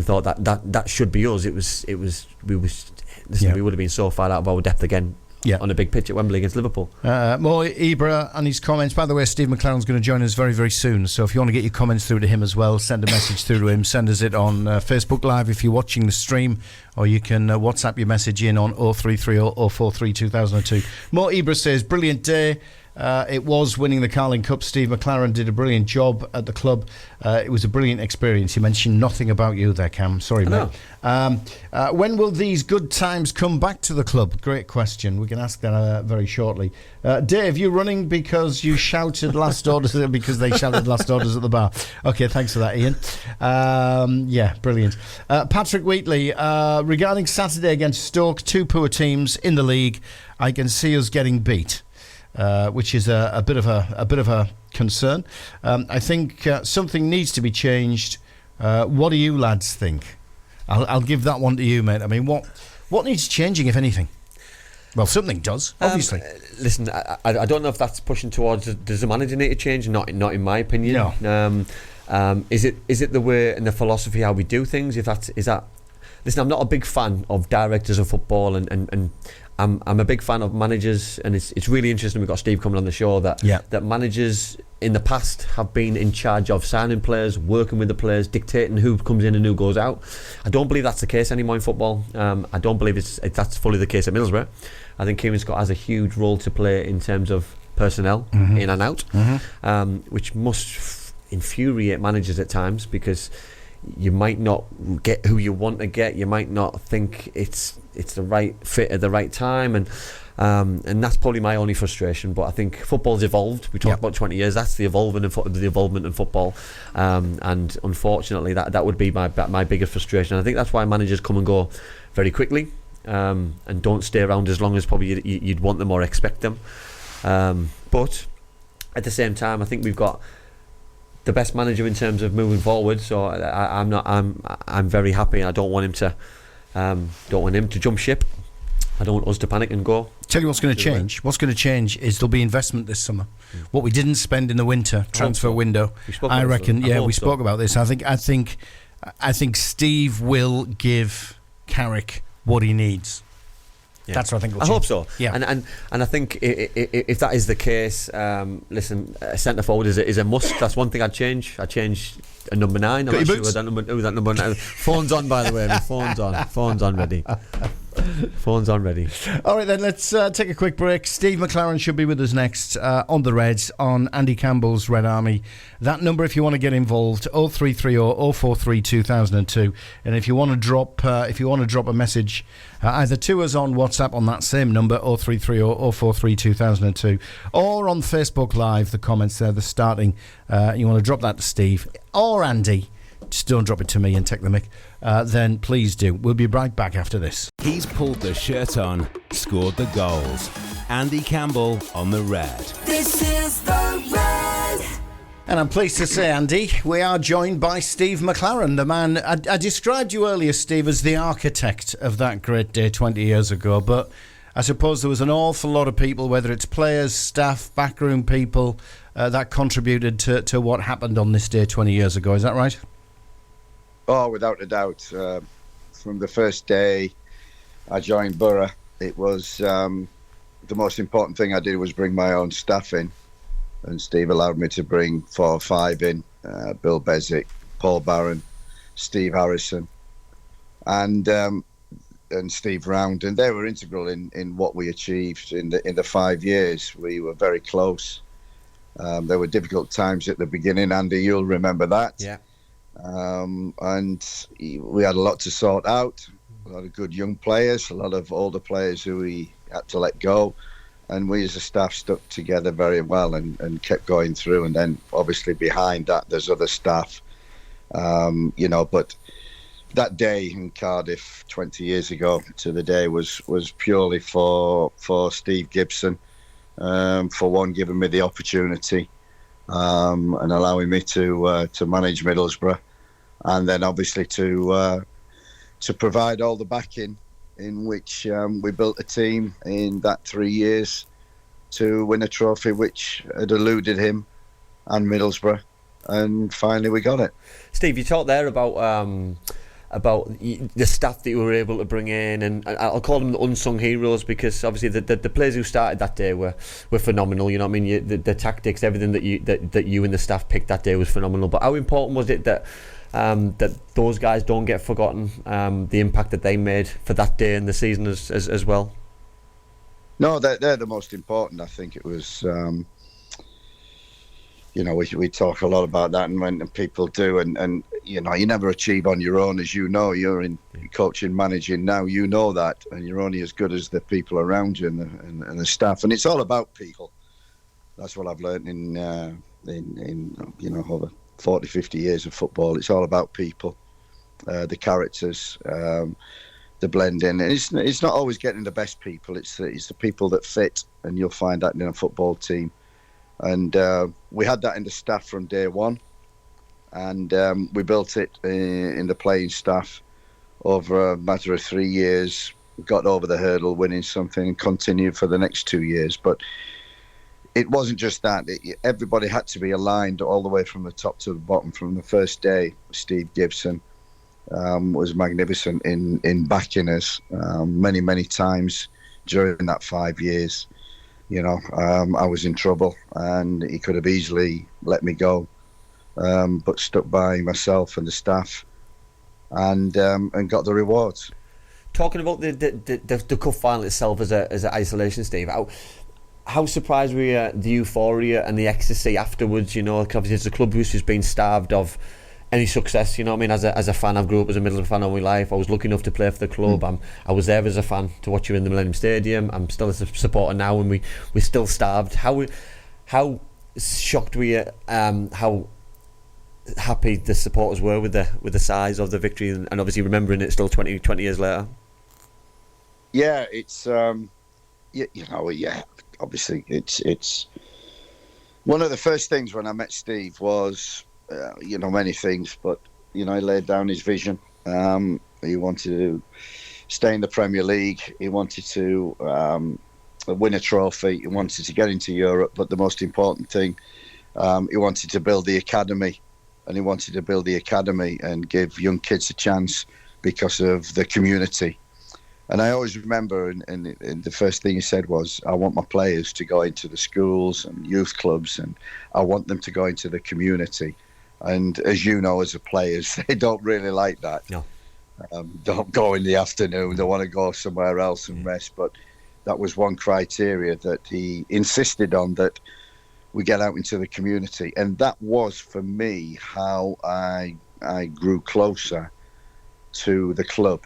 thought that should be us, we would have been so far out of our depth again. On a big pitch at Wembley against Liverpool. More Ibra and his comments. By the way, Steve McClaren's going to join us very, very soon. So if you want to get your comments through to him as well, send a message through to him. Send us it on Facebook Live if you're watching the stream, or you can WhatsApp your message in on 0330 043 2002. More Ibra says, brilliant day. it was winning the Carling Cup. Steve McClaren did a brilliant job at the club. It was a brilliant experience. You mentioned nothing about you there, Cam. Sorry, mate. When will these good times come back to the club? Great question. We can ask that very shortly. Dave, you running because you shouted last orders because they shouted last orders at the bar. Okay, thanks for that, Ian. Yeah, brilliant. Patrick Wheatley, regarding Saturday against Stoke, two poor teams in the league, I can see us getting beat. Which is a bit of a concern. I think something needs to be changed. What do you lads think? I'll give that one to you, mate. I mean, what needs changing, if anything? Well, something does, obviously. Listen, I don't know if that's pushing towards. Does the manager need to change? Not in my opinion. No. Is it the way and the philosophy how we do things? Is that? Listen, I'm not a big fan of directors of football, and I'm a big fan of managers, and it's really interesting. We've got Steve coming on the show that managers in the past have been in charge of signing players, working with the players, dictating who comes in and who goes out. I don't believe that's the case anymore in football. I don't believe that's fully the case at Middlesbrough. I think Kieran Scott has a huge role to play in terms of personnel, in and out, which must infuriate managers at times, because you might not get who you want to get. You might not think it's the right fit at the right time, and that's probably my only frustration. But I think football's evolved. We talked about 20 years. That's the involvement in football, and unfortunately, that would be my biggest frustration. And I think that's why managers come and go very quickly, and don't stay around as long as probably you'd want them or expect them. But at the same time, I think we've got the best manager in terms of moving forward. So I'm very happy. I don't want him to jump ship. I don't want us to panic and go. Tell you what's going to change. What's going to change is there'll be investment this summer. What we didn't spend in the winter transfer window, I reckon. We spoke about this. I think Steve will give Carrick what he needs. Yeah. That's what I think. I hope so. Yeah, and I think if that is the case, listen, centre forward is a must. That's one thing I'd change. I'd change a number 9. I'm not sure who that number 9. Phone's on, by the way. Phone's on ready. Phone's on ready. All right, then let's take a quick break. Steve McClaren should be with us next on the Reds, on Andy Campbell's Red Army. That number, if you want to get involved, 0330 043 2002. And if you want to drop a message either to us on WhatsApp on that same number, 0330 043 2002, or on Facebook Live, the comments there, the starting. You want to drop that to Steve or Andy. Just don't drop it to me and take the mic. Then please do. We'll be right back after this. He's pulled the shirt on, scored the goals. Andy Campbell on the Red. This is the Red. And I'm pleased to say, Andy, we are joined by Steve McClaren, the man. I described you earlier, Steve, as the architect of that great day 20 years ago, but I suppose there was an awful lot of people, whether it's players, staff, backroom people, that contributed to what happened on this day 20 years ago. Is that right? Oh, without a doubt. From the first day I joined Boro, it was the most important thing I did was bring my own staff in. And Steve allowed me to bring 4 or 5 in. Bill Beswick, Paul Barron, Steve Harrison, and Steve Round. And they were integral in what we achieved in the 5 years. We were very close. There were difficult times at the beginning, Andy, you'll remember that. Yeah. And we had a lot to sort out, a lot of good young players, a lot of older players who we had to let go, and we as a staff stuck together very well and kept going through. And then obviously behind that there's other staff, but that day in Cardiff 20 years ago to the day was purely for Steve Gibson, for one, giving me the opportunity and allowing me to manage Middlesbrough, and then obviously to provide all the backing in which we built a team in that 3 years to win a trophy which had eluded him and Middlesbrough, and finally we got it. Steve, you talked there about the staff that you were able to bring in, and I'll call them the unsung heroes, because obviously the players who started that day were phenomenal. You know what I mean? The tactics, everything that you and the staff picked that day was phenomenal. But how important was it that those guys don't get forgotten? The impact that they made for that day and the season as well. No, they're the most important. I think it was, we talk a lot about that, and when people do, and you never achieve on your own, as you know. You're in coaching, managing now. You know that, and you're only as good as the people around you and the staff. And it's all about people. That's what I've learned in over 40, 50 years of football. It's all about people, the characters. The blending. It's not always getting the best people. It's the people that fit, and you'll find that in a football team. And we had that in the staff from day one, and we built it in the playing staff over a matter of 3 years. Got over the hurdle, winning something, and continued for the next 2 years. But it wasn't just that. Everybody had to be aligned all the way from the top to the bottom. From the first day, Steve Gibson was magnificent in backing us many times during that 5 years. I was in trouble, and he could have easily let me go, but stuck by myself and the staff, and got the rewards. Talking about the cup final itself as an isolation, Steve, how surprised were you, the euphoria and the ecstasy afterwards? Obviously it's a club who's just been starved of any success. As a fan, I've grew up as a Middlesbrough fan all my life. I was lucky enough to play for the club. I was there as a fan to watch you in the Millennium Stadium. I'm still a supporter now, and we're still starved. How shocked were you? How happy the supporters were with the size of the victory, and obviously remembering it still 20 years later. Yeah, it's obviously it's one of the first things when I met Steve was. Many things, but he laid down his vision. He wanted to stay in the Premier League. He wanted to win a trophy. He wanted to get into Europe, but the most important thing, he wanted to build the academy, and give young kids a chance because of the community. And I always remember, and the first thing he said was, I want my players to go into the schools and youth clubs, and I want them to go into the community. And as you know, as a players, they don't really like that. No. Don't go in the afternoon. They want to go somewhere else and rest. But that was one criteria that he insisted on, that we get out into the community. And that was, for me, how I grew closer to the club.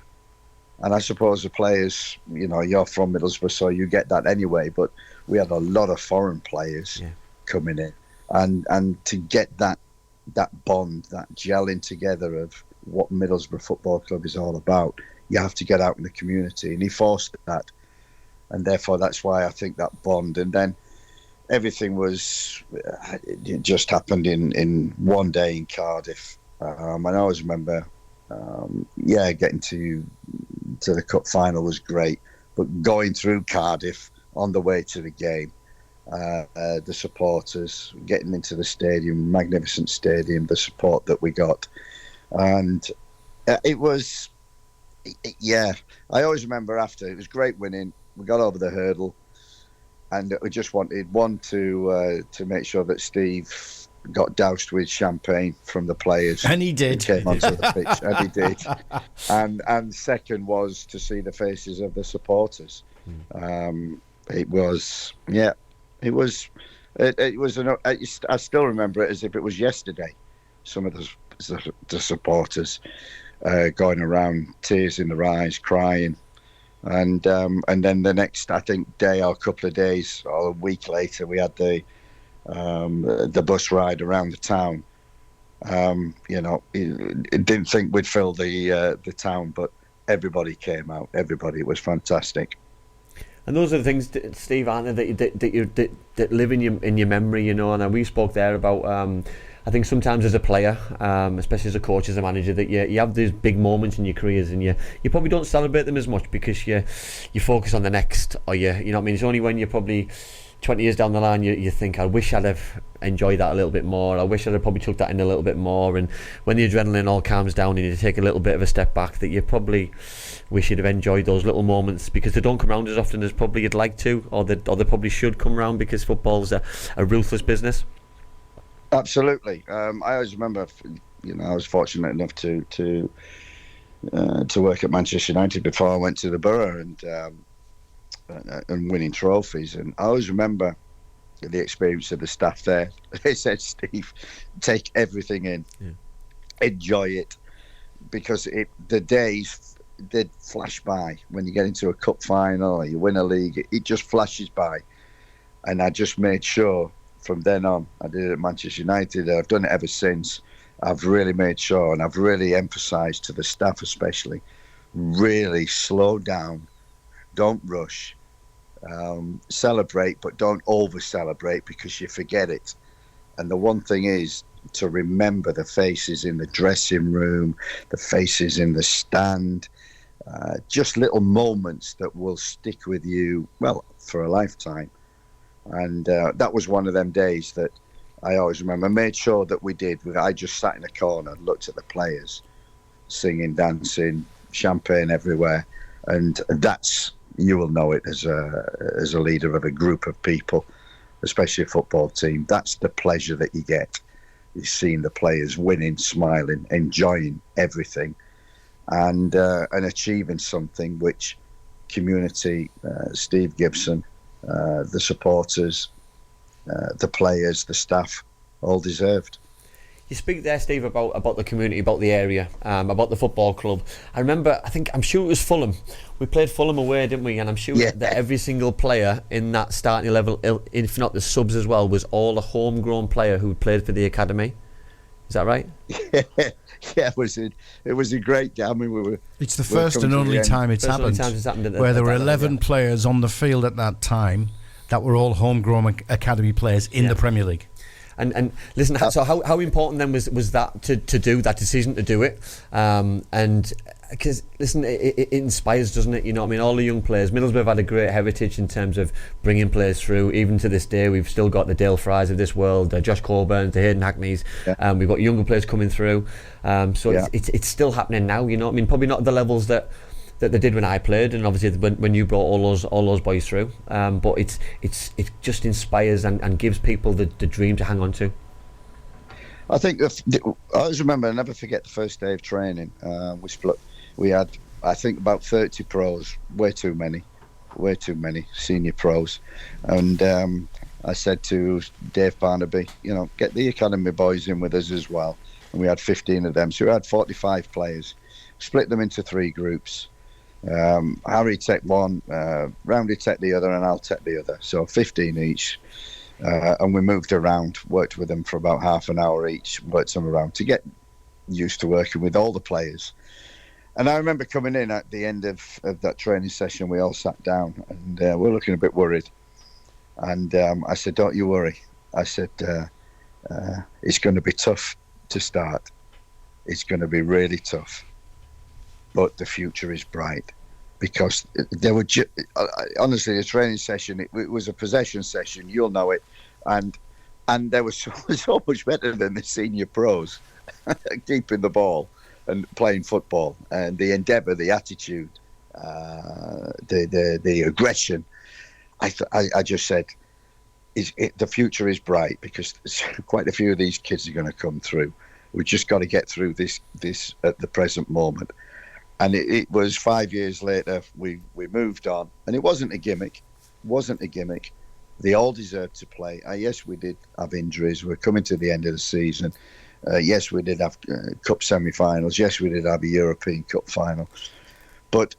And I suppose the players, you're from Middlesbrough, so you get that anyway. But we had a lot of foreign players coming in. And to get that bond, that gelling together of what Middlesbrough Football Club is all about, you have to get out in the community, and he forced that, and therefore that's why I think that bond. And then everything it just happened in one day in Cardiff. And I always remember getting to the cup final was great, but going through Cardiff on the way to the game, the supporters, getting into the stadium, magnificent stadium, the support that we got, and it was, I always remember after, it was great winning. We got over the hurdle, and we just wanted to make sure that Steve got doused with champagne from the players, and he did. He came onto the pitch, and he did. And second was to see the faces of the supporters. It was. I still remember it as if it was yesterday. Some of the supporters going around, tears in their eyes, crying, and then the next, I think, day or a couple of days or a week later, we had the bus ride around the town. It didn't think we'd fill the town, but everybody came out. Everybody, it was fantastic. And those are the things, Steve, aren't they, that live in your memory, And we spoke there about, I think sometimes as a player, especially as a coach, as a manager, that you have these big moments in your careers, and you probably don't celebrate them as much because you focus on the next, or you know what I mean. It's only when you're probably 20 years down the line you think, I wish I'd have enjoyed that a little bit more. I wish I'd have probably took that in a little bit more. And when the adrenaline all calms down and you take a little bit of a step back, that you probably wish you'd have enjoyed those little moments, because they don't come around as often as probably you'd like to, or they probably should come around, because football's a ruthless business. Absolutely. I always remember, I was fortunate enough to work at Manchester United before I went to the Boro, and and winning trophies. And I always remember the experience of the staff there. They said, Steve, take everything in, enjoy it, because the days did flash by. When you get into a cup final or you win a league, it just flashes by. And I just made sure from then on, I did it at Manchester United, I've done it ever since. I've really made sure, and I've really emphasised to the staff especially, really slow down, don't rush, celebrate, but don't over-celebrate because you forget it. And the one thing is to remember the faces in the dressing room, the faces in the stand, just little moments that will stick with you, well, for a lifetime. And that was one of them days that I always remember. I made sure that we did. I just sat in a corner, looked at the players, singing, dancing, champagne everywhere. And that's, you will know it as a leader of a group of people, especially a football team. That's the pleasure that you get, is seeing the players winning, smiling, enjoying everything, and achieving something which community, Steve Gibson, the supporters, the players, the staff, all deserved. You speak there, Steve, about the community, about the area, about the football club. I'm sure it was Fulham. We played Fulham away, didn't we? And I'm sure that every single player in that starting level, if not the subs as well, was all a homegrown player who played for the academy. Is that right? Yeah, it was a great game. I mean, it's the first and only time it's happened, where there were 11 players on the field at that time that were all homegrown academy players in the Premier League. And listen, so how important then was that to do that decision to do it? And because listen, it inspires, doesn't it? You know what I mean? All the young players, Middlesbrough have had a great heritage in terms of bringing players through. Even to this day, we've still got the Dale Frys of this world, Josh Coburn, the Hayden Hackneys. We've got younger players coming through. It's still happening now. You know what I mean? Probably not at the levels that they did when I played, and obviously when you brought all those boys through. But it just inspires and gives people the dream to hang on to. I think I always remember. I never forget the first day of training. We had, I think, about 30 pros. Way too many senior pros. And I said to Dave Barnaby, get the academy boys in with us as well. And we had 15 of them, so we had 45 players. Split them into 3 groups. Harry take one, Roundy take the other, and I'll take the other. So 15 each. And we moved around, worked with them for about half an hour each, worked them around to get used to working with all the players. And I remember coming in at the end of that training session, we all sat down and we're looking a bit worried. And I said, don't you worry. I said, it's going to be tough to start. It's going to be really tough. But the future is bright, because there were honestly a training session. It was a possession session. You'll know it, and they were so much better than the senior pros, keeping the ball and playing football, and the endeavour, the attitude, the aggression. I just said, the future is bright, because quite a few of these kids are going to come through. We just got to get through this at the present moment. And it was 5 years later, we moved on. And it wasn't a gimmick. They all deserved to play. Yes, we did have injuries. We're coming to the end of the season. Yes, we did have cup semi-finals. Yes, we did have a European Cup final. But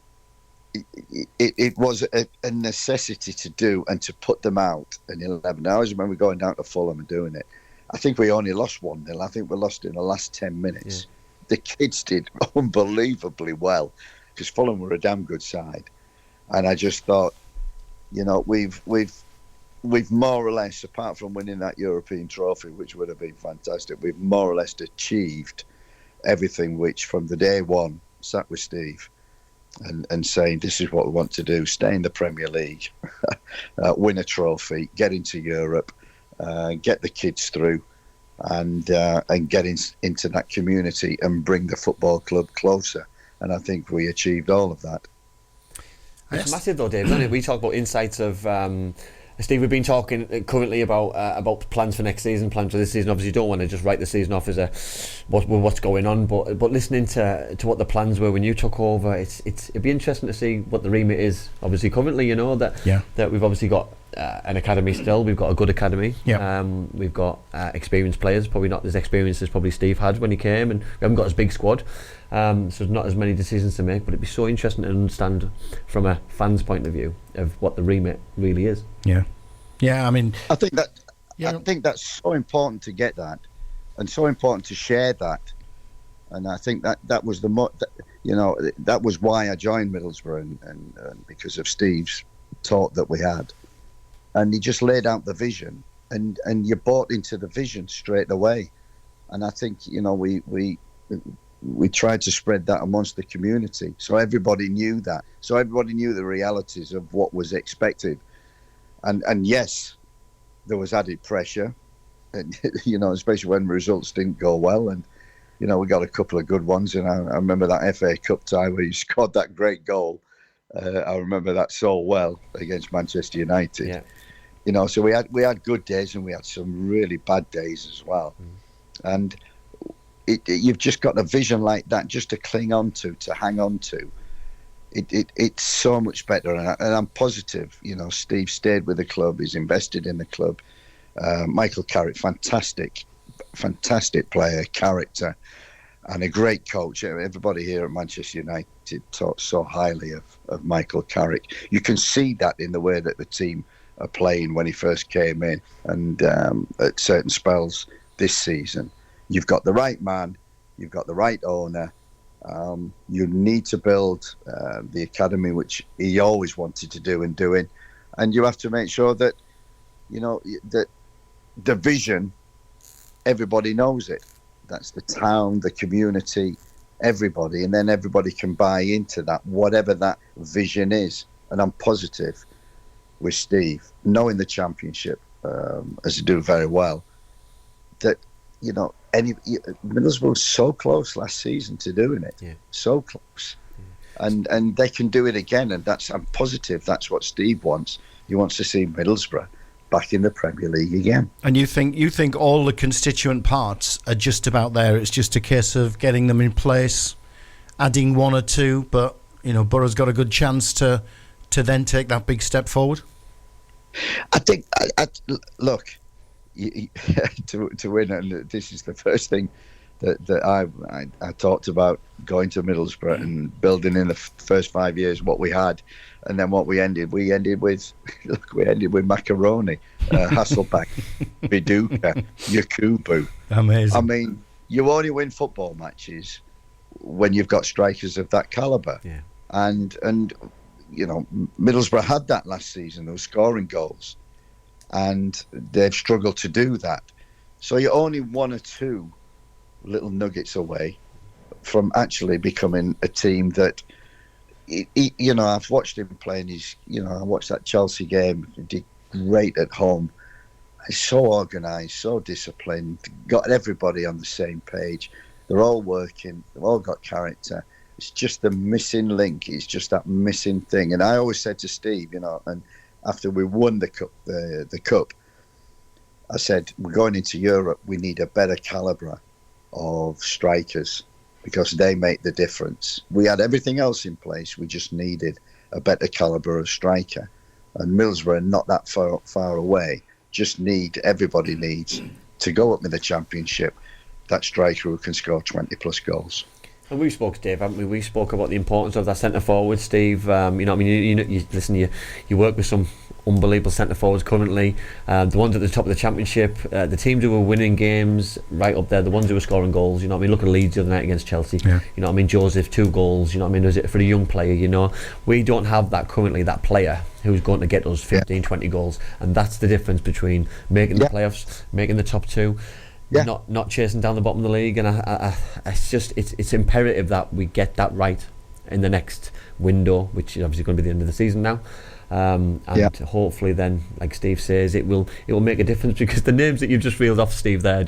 it was a necessity to do and to put them out in 11. I always remember going down to Fulham and doing it. I think we only lost 1-0. I think we lost in the last 10 minutes. Yeah. The kids did unbelievably well, because Fulham were a damn good side, and I just thought, we've more or less, apart from winning that European trophy, which would have been fantastic, we've more or less achieved everything which, from the day one, sat with Steve and saying, this is what we want to do: stay in the Premier League, win a trophy, get into Europe, get the kids through. And get into that community and bring the football club closer. And I think we achieved all of that. It's massive though, Dave, isn't it? We talk about insights of Steve, we've been talking currently about plans for next season, plans for this season. Obviously you don't want to just write the season off as what's going on. But listening to what the plans were when you took over, it'd be interesting to see what the remit is. Obviously, currently, that we've obviously got an academy still. We've got a good academy. Yeah. We've got experienced players, probably not as experienced as probably Steve had when he came, and we haven't got as big squad. So there's not as many decisions to make, but it'd be so interesting to understand from a fan's point of view of what the remit really is. Yeah. I mean, I think that's so important to get that, and so important to share that. And I think that was that was why I joined Middlesbrough, and because of Steve's talk that we had, and he just laid out the vision, and you bought into the vision straight away. And I think we tried to spread that amongst the community, so everybody knew that, so everybody knew the realities of what was expected. And yes, there was added pressure, and especially when results didn't go well. And we got a couple of good ones, and I remember that FA Cup tie where you scored that great goal. I remember that so well against Manchester United. Yeah. So we had good days, and we had some really bad days as well. And you've just got a vision like that just to cling on to hang on to. It's so much better, and I'm positive. Steve stayed with the club. He's invested in the club. Michael Carrick, fantastic player, character, and a great coach. Everybody here at Manchester United talks so highly of Michael Carrick. You can see that in the way that the team are playing when he first came in, and at certain spells this season. You've got the right man, you've got the right owner. You need to build the academy, which he always wanted to do and doing, and you have to make sure that that the vision, everybody knows it. That's the town, the community, everybody, and then everybody can buy into that, whatever that vision is. And I'm positive with Steve, knowing the Championship as they do very well, that Middlesbrough was so close last season to doing it, so close, and they can do it again. And I'm positive that's what Steve wants. He wants to see Middlesbrough back in the Premier League again. And you think all the constituent parts are just about there. It's just a case of getting them in place, adding one or two. But Boro's got a good chance to then take that big step forward. I think. Look. To win, and this is the first thing that I talked about, going to Middlesbrough and building in the first 5 years what we had, and then what we ended with macaroni, Hasselback, Viduka, Yakubu. Amazing. I mean, you only win football matches when you've got strikers of that calibre. Yeah. And Middlesbrough had that last season. They were scoring goals, and they've struggled to do that. So you're only one or two little nuggets away from actually becoming a team that, I've watched him playing. I watched that Chelsea game. He did great at home. He's so organised, so disciplined, got everybody on the same page. They're all working. They've all got character. It's just the missing link. It's just that missing thing. And I always said to Steve, and after we won the cup, I said, we're going into Europe. We need a better calibre of strikers because they make the difference. We had everything else in place. We just needed a better calibre of striker. And Middlesbrough are not that far away. Everybody needs to go up in the Championship, that striker who can score 20 plus goals. And we spoke, Dave, haven't we? We spoke about the importance of that centre forward, Steve. You work with some unbelievable centre forwards currently. The ones at the top of the Championship, the teams who were winning games right up there, the ones who were scoring goals. Look at Leeds the other night against Chelsea. Yeah. Joseph, 2 goals. Was it for a young player? We don't have that currently. That player who's going to get us 15, 20 goals, and that's the difference between making the playoffs, making the top 2. Yeah. Not chasing down the bottom of the league, and it's imperative that we get that right in the next window, which is obviously going to be the end of the season now. Hopefully then, like Steve says, it will make a difference, because the names that you've just reeled off, Steve, there, I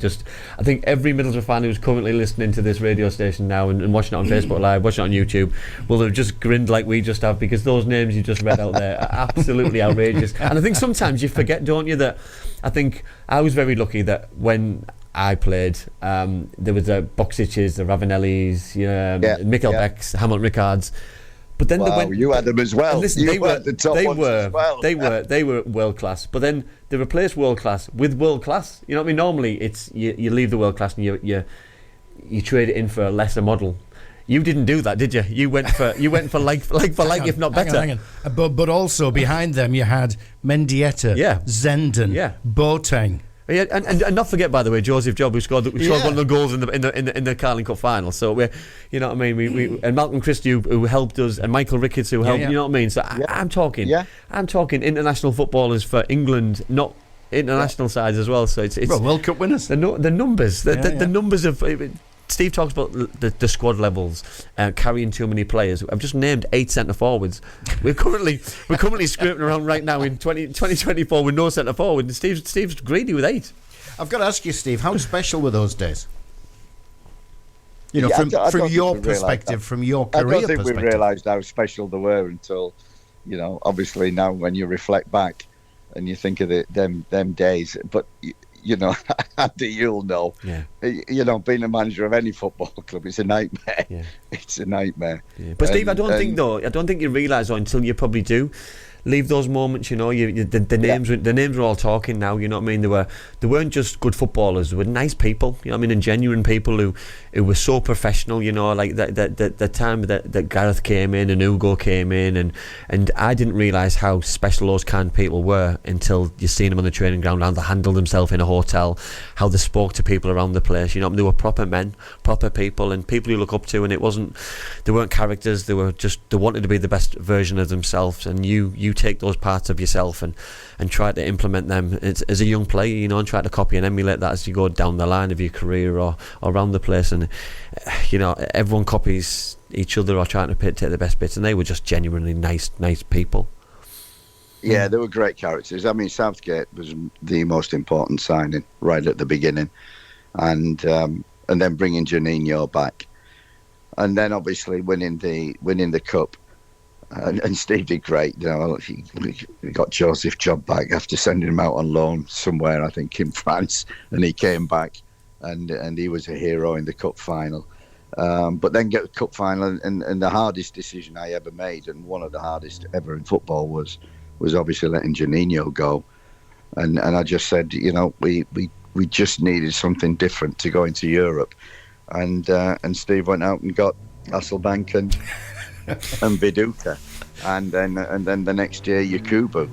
think every Middlesbrough fan who's currently listening to this radio station now and watching it on Facebook Live, watching it on YouTube, will have just grinned like we just have, because those names you just read out there are absolutely outrageous. And I think sometimes you forget, don't you, that I think I was very lucky that when I played. There was the Boxiches, the Ravanellis, Mikkel Becks, Hamilton Rickards. But then you had them as well. Listen, they were the top ones as well. They were world class. But then they replaced world class with world class. You know what I mean? Normally, it's you leave the world class and you trade it in for a lesser model. You didn't do that, did you? You went for like if not better. Hang on. But also behind them you had Mendieta, Zenden, Boateng. Yeah, and not forget, by the way, Joseph Job, who scored one of the goals in the Carling Cup final. So you know what I mean. We and Malcolm Christie who helped us, and Michael Ricketts who helped. You know what I mean. So I'm talking international footballers for England, not international sides as well. So it's World Cup winners. The numbers, the numbers of. Steve talks about the squad levels carrying too many players. I've just named 8 centre forwards. We're currently scraping around right now in 2024 with no centre forward. And Steve's greedy with 8. I've got to ask you, Steve, how special were those days? You know, from your perspective, from your career perspective. I don't think we realised how special they were until, obviously now when you reflect back and you think of them days. But Andy, you'll know. Yeah. Being a manager of any football club, it's a nightmare. Yeah. It's a nightmare. Yeah. But Steve, I don't think you realise until you probably do leave those moments. The names are all talking now. You know what I mean? They weren't just good footballers. They were nice people. You know what I mean? And genuine people who were so professional. Like the time that Gareth came in and Hugo came in, and I didn't realise how special those kind of people were until you seen them on the training ground, how they handled themselves in a hotel, how they spoke to people around the place. You know, they were proper men, proper people, and people you look up to. And they weren't characters. They wanted to be the best version of themselves. And you take those parts of yourself and try to implement them as a young player, and try to copy and emulate that as you go down the line of your career or around the place. And everyone copies each other or trying to take the best bits, and they were just genuinely nice people. Yeah, they were great characters. I mean, Southgate was the most important signing right at the beginning, and then bringing Juninho back, and then obviously winning the cup. And Steve did great. He got Joseph Job back after sending him out on loan somewhere, I think in France, and he came back, and he was a hero in the cup final. But then get the cup final, and the hardest decision I ever made, and one of the hardest ever in football, was obviously letting Juninho go. And I just said, we just needed something different to go into Europe, and Steve went out and got Hasselbank and Viduka, and then the next year Yakubu,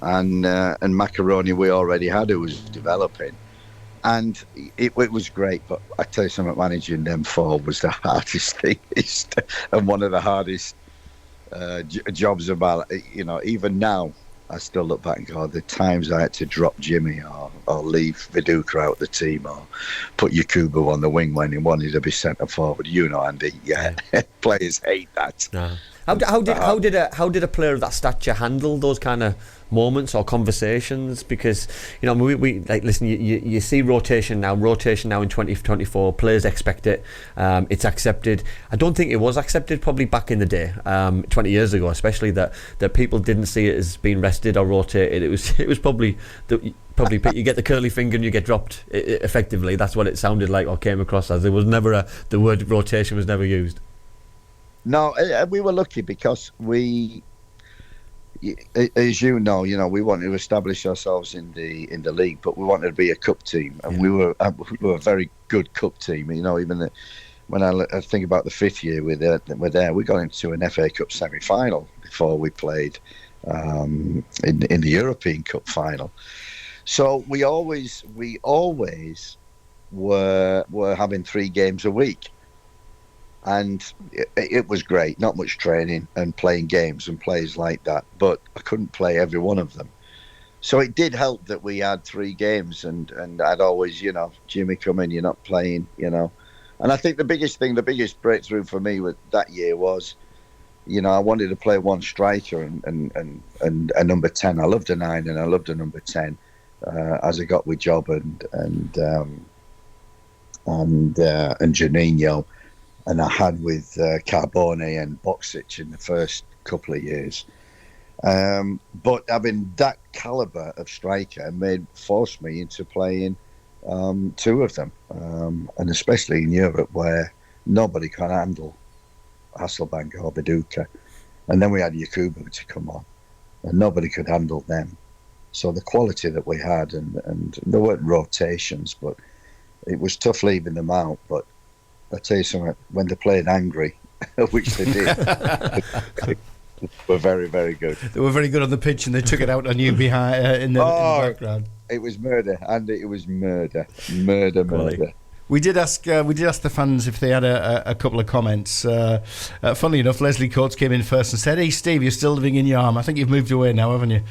and Macaroni we already had, who was developing, and it was great. But I tell you something, managing them 4 was the hardest thing, and one of the hardest jobs of my life. Even now I still look back and go, the times I had to drop Jimmy or leave Viduka out the team or put Yakubu on the wing when he wanted to be centre forward. Andy, players hate that. No. How did a player of that stature handle those kind of moments or conversations? Because we like, listen, you see rotation now in 2024. Players expect it. It's accepted. I don't think it was accepted probably back in the day, 20 years ago, especially that people didn't see it as being rested or rotated. It was probably you get the curly finger and you get dropped. Effectively, that's what it sounded like or came across as. There was never the word rotation was never used. No, we were lucky because we, as we wanted to establish ourselves in the league, but we wanted to be a cup team, and we were a very good cup team. Even when I think about the 5th year we're there, we got into an FA Cup semi-final before we played in the European Cup final. So we always were having 3 games a week. And it was great, not much training and playing games and plays like that, but I couldn't play every one of them. So it did help that we had 3 games, and I'd always, Jimmy, come in, you're not playing, And I think the biggest breakthrough for me with that year was, I wanted to play one striker and a number 10. I loved a 9 and I loved a number 10, as I got with Job and Juninho. And I had with Carbone and Boxic in the first couple of years. But having that calibre of striker forced me into playing two of them, and especially in Europe where nobody can handle Hasselbank or Viduka. And then we had Yakubu to come on, and nobody could handle them. So the quality that we had, and there weren't rotations, but it was tough leaving them out. But I tell you something, when they played angry, which they did, they were very, very good. They were very good on the pitch, and they took it out on you behind in the background. It was murder, and it was murder. We did ask the fans if they had a couple of comments. Funnily enough, Leslie Coates came in first and said, "Hey Steve, you're still living in Yarm. I think you've moved away now, haven't you?"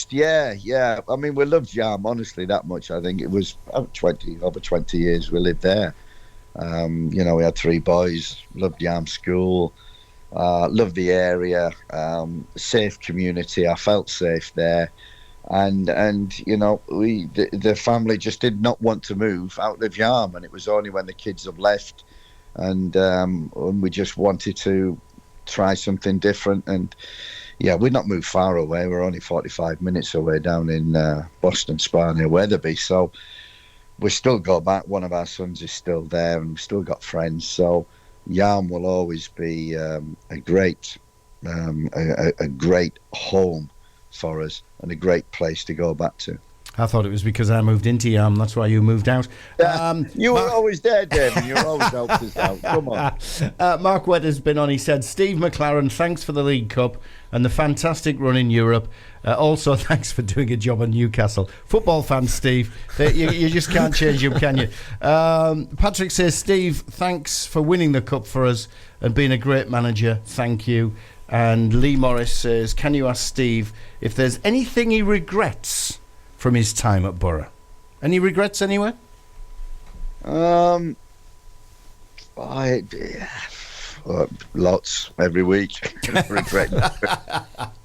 Yeah. I mean, we loved Yarm, honestly, that much. I think it was over 20 years we lived there. We had 3 boys, loved Yarm School, loved the area, safe community. I felt safe there. And the family just did not want to move out of Yarm, and it was only when the kids have left and we just wanted to try something different. And yeah, we'd not moved far away. We're only 45 minutes away down in Boston Spa near Weatherby, so we still go back. One of our sons is still there, and we've still got friends. So Yarm will always be a great home for us and a great place to go back to. I thought it was because I moved into Yarm. That's why you moved out. You were always there, David. You always helped us out. Come on. Mark Wedder's been on. He said, Steve McClaren, thanks for the League Cup and the fantastic run in Europe. Also, thanks for doing a job on Newcastle. Football fans, Steve, you just can't change them, can you? Patrick says, Steve, thanks for winning the Cup for us and being a great manager. Thank you. And Lee Morris says, can you ask Steve if there's anything he regrets from his time at Boro? Any regrets anywhere? Lots every week. Regret.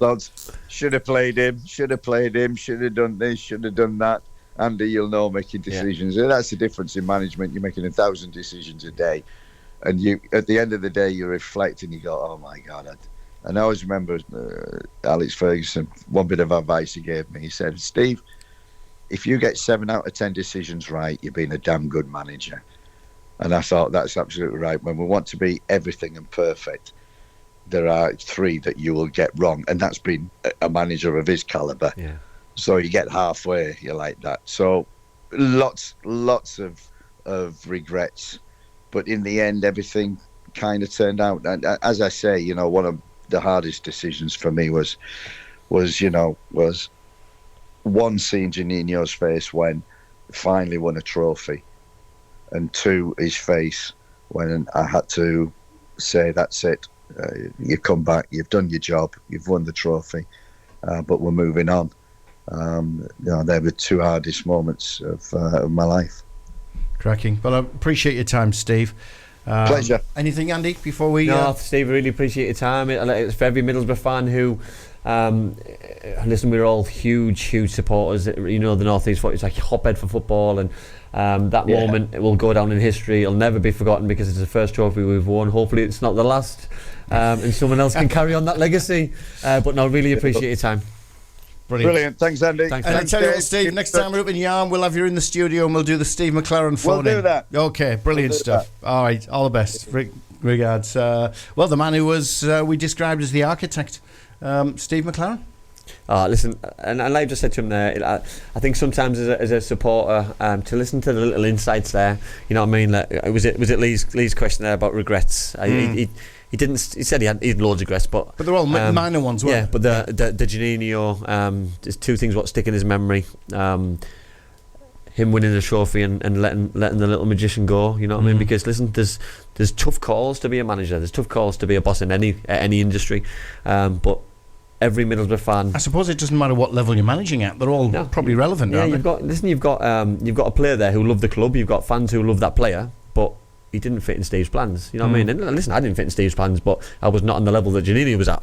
Lots. Should have played him. Should have done this. Should have done that. Andy, you'll know, making decisions. Yeah. That's the difference in management. You're making 1,000 decisions a day, and you, at the end of the day, you reflect and you go, "Oh my God." And I always remember Alex Ferguson. One bit of advice he gave me. He said, "Steve, if you get 7 out of 10 decisions right, you're being a damn good manager." And I thought that's absolutely right. When we want to be everything and perfect, there are 3 that you will get wrong, and that's been a manager of his caliber. Yeah. So you get halfway, you're like that. So lots of regrets, but in the end, everything kind of turned out. And as I say, one of the hardest decisions for me was one, seeing Janino's face when finally won a trophy, and 2, his face when I had to say, that's it, you come back, you've done your job, you've won the trophy, but we're moving on. They were 2 hardest moments of my life. Cracking. Well, I appreciate your time, Steve. Pleasure. Anything, Andy, before we... No, Steve, I really appreciate your time. It's for every Middlesbrough fan who... listen, we're all huge supporters. The North East, it's like a hotbed for football, and that moment, it will go down in history. It'll never be forgotten because it's the first trophy we've won. Hopefully it's not the last, and someone else can carry on that legacy. But no, really appreciate your time. Brilliant. Thanks, Andy. And I tell you what, Steve, next time we're up in Yarm, we'll have you in the studio and we'll do the Steve McClaren phone. We'll do that. Okay, brilliant stuff. That. All right, all the best. Regards. Well, the man who was we described as the architect, Steve McClaren. Listen, and like I just said to him there, I think sometimes as a supporter, to listen to the little insights there, you know what I mean? Like, was it Lee's question there about regrets? He didn't. He said he had loads of regrets, but they're all minor ones, weren't yeah. But the Janino, there's 2 things what stick in his memory. Him winning the trophy and letting the little magician go. You know what I mean? Because listen, there's tough calls to be a manager. There's tough calls to be a boss in any industry, but every Middlesbrough fan. I suppose it doesn't matter what level you're managing at. They're all probably relevant. Yeah, you've got a player there who loved the club. You've got fans who love that player, but he didn't fit in Steve's plans. You know what I mean? And listen, I didn't fit in Steve's plans, but I was not on the level that Janini was at.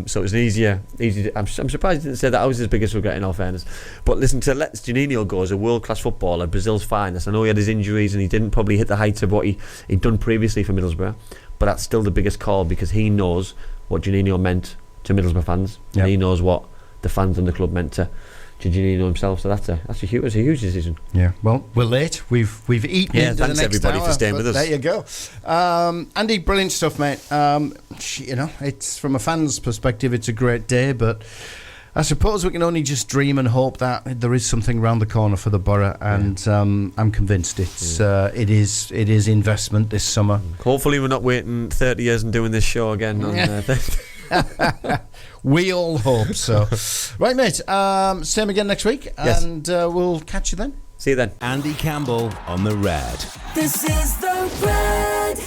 So it was easy. I'm surprised he didn't say that I was his biggest regret, in all fairness. But listen, to let Janino go as a world-class footballer, Brazil's finest. I know he had his injuries and he didn't probably hit the heights of what he'd done previously for Middlesbrough, but that's still the biggest call because he knows what Janino meant to Middlesbrough fans, and he knows what the fans and the club meant to Giannino himself. So that's a huge decision. Yeah. Well, we're late. We've eaten into the Thanks next everybody hour, for staying with us. There you go, Andy. Brilliant stuff, mate. It's from a fan's perspective, it's a great day, but I suppose we can only just dream and hope that there is something around the corner for the Boro, and I'm convinced it is investment this summer. Hopefully, we're not waiting 30 years and doing this show again. We all hope so. Right, mate. Same again next week, Yes. and we'll catch you then. See you then. Andy Campbell on the Red. This is the Red.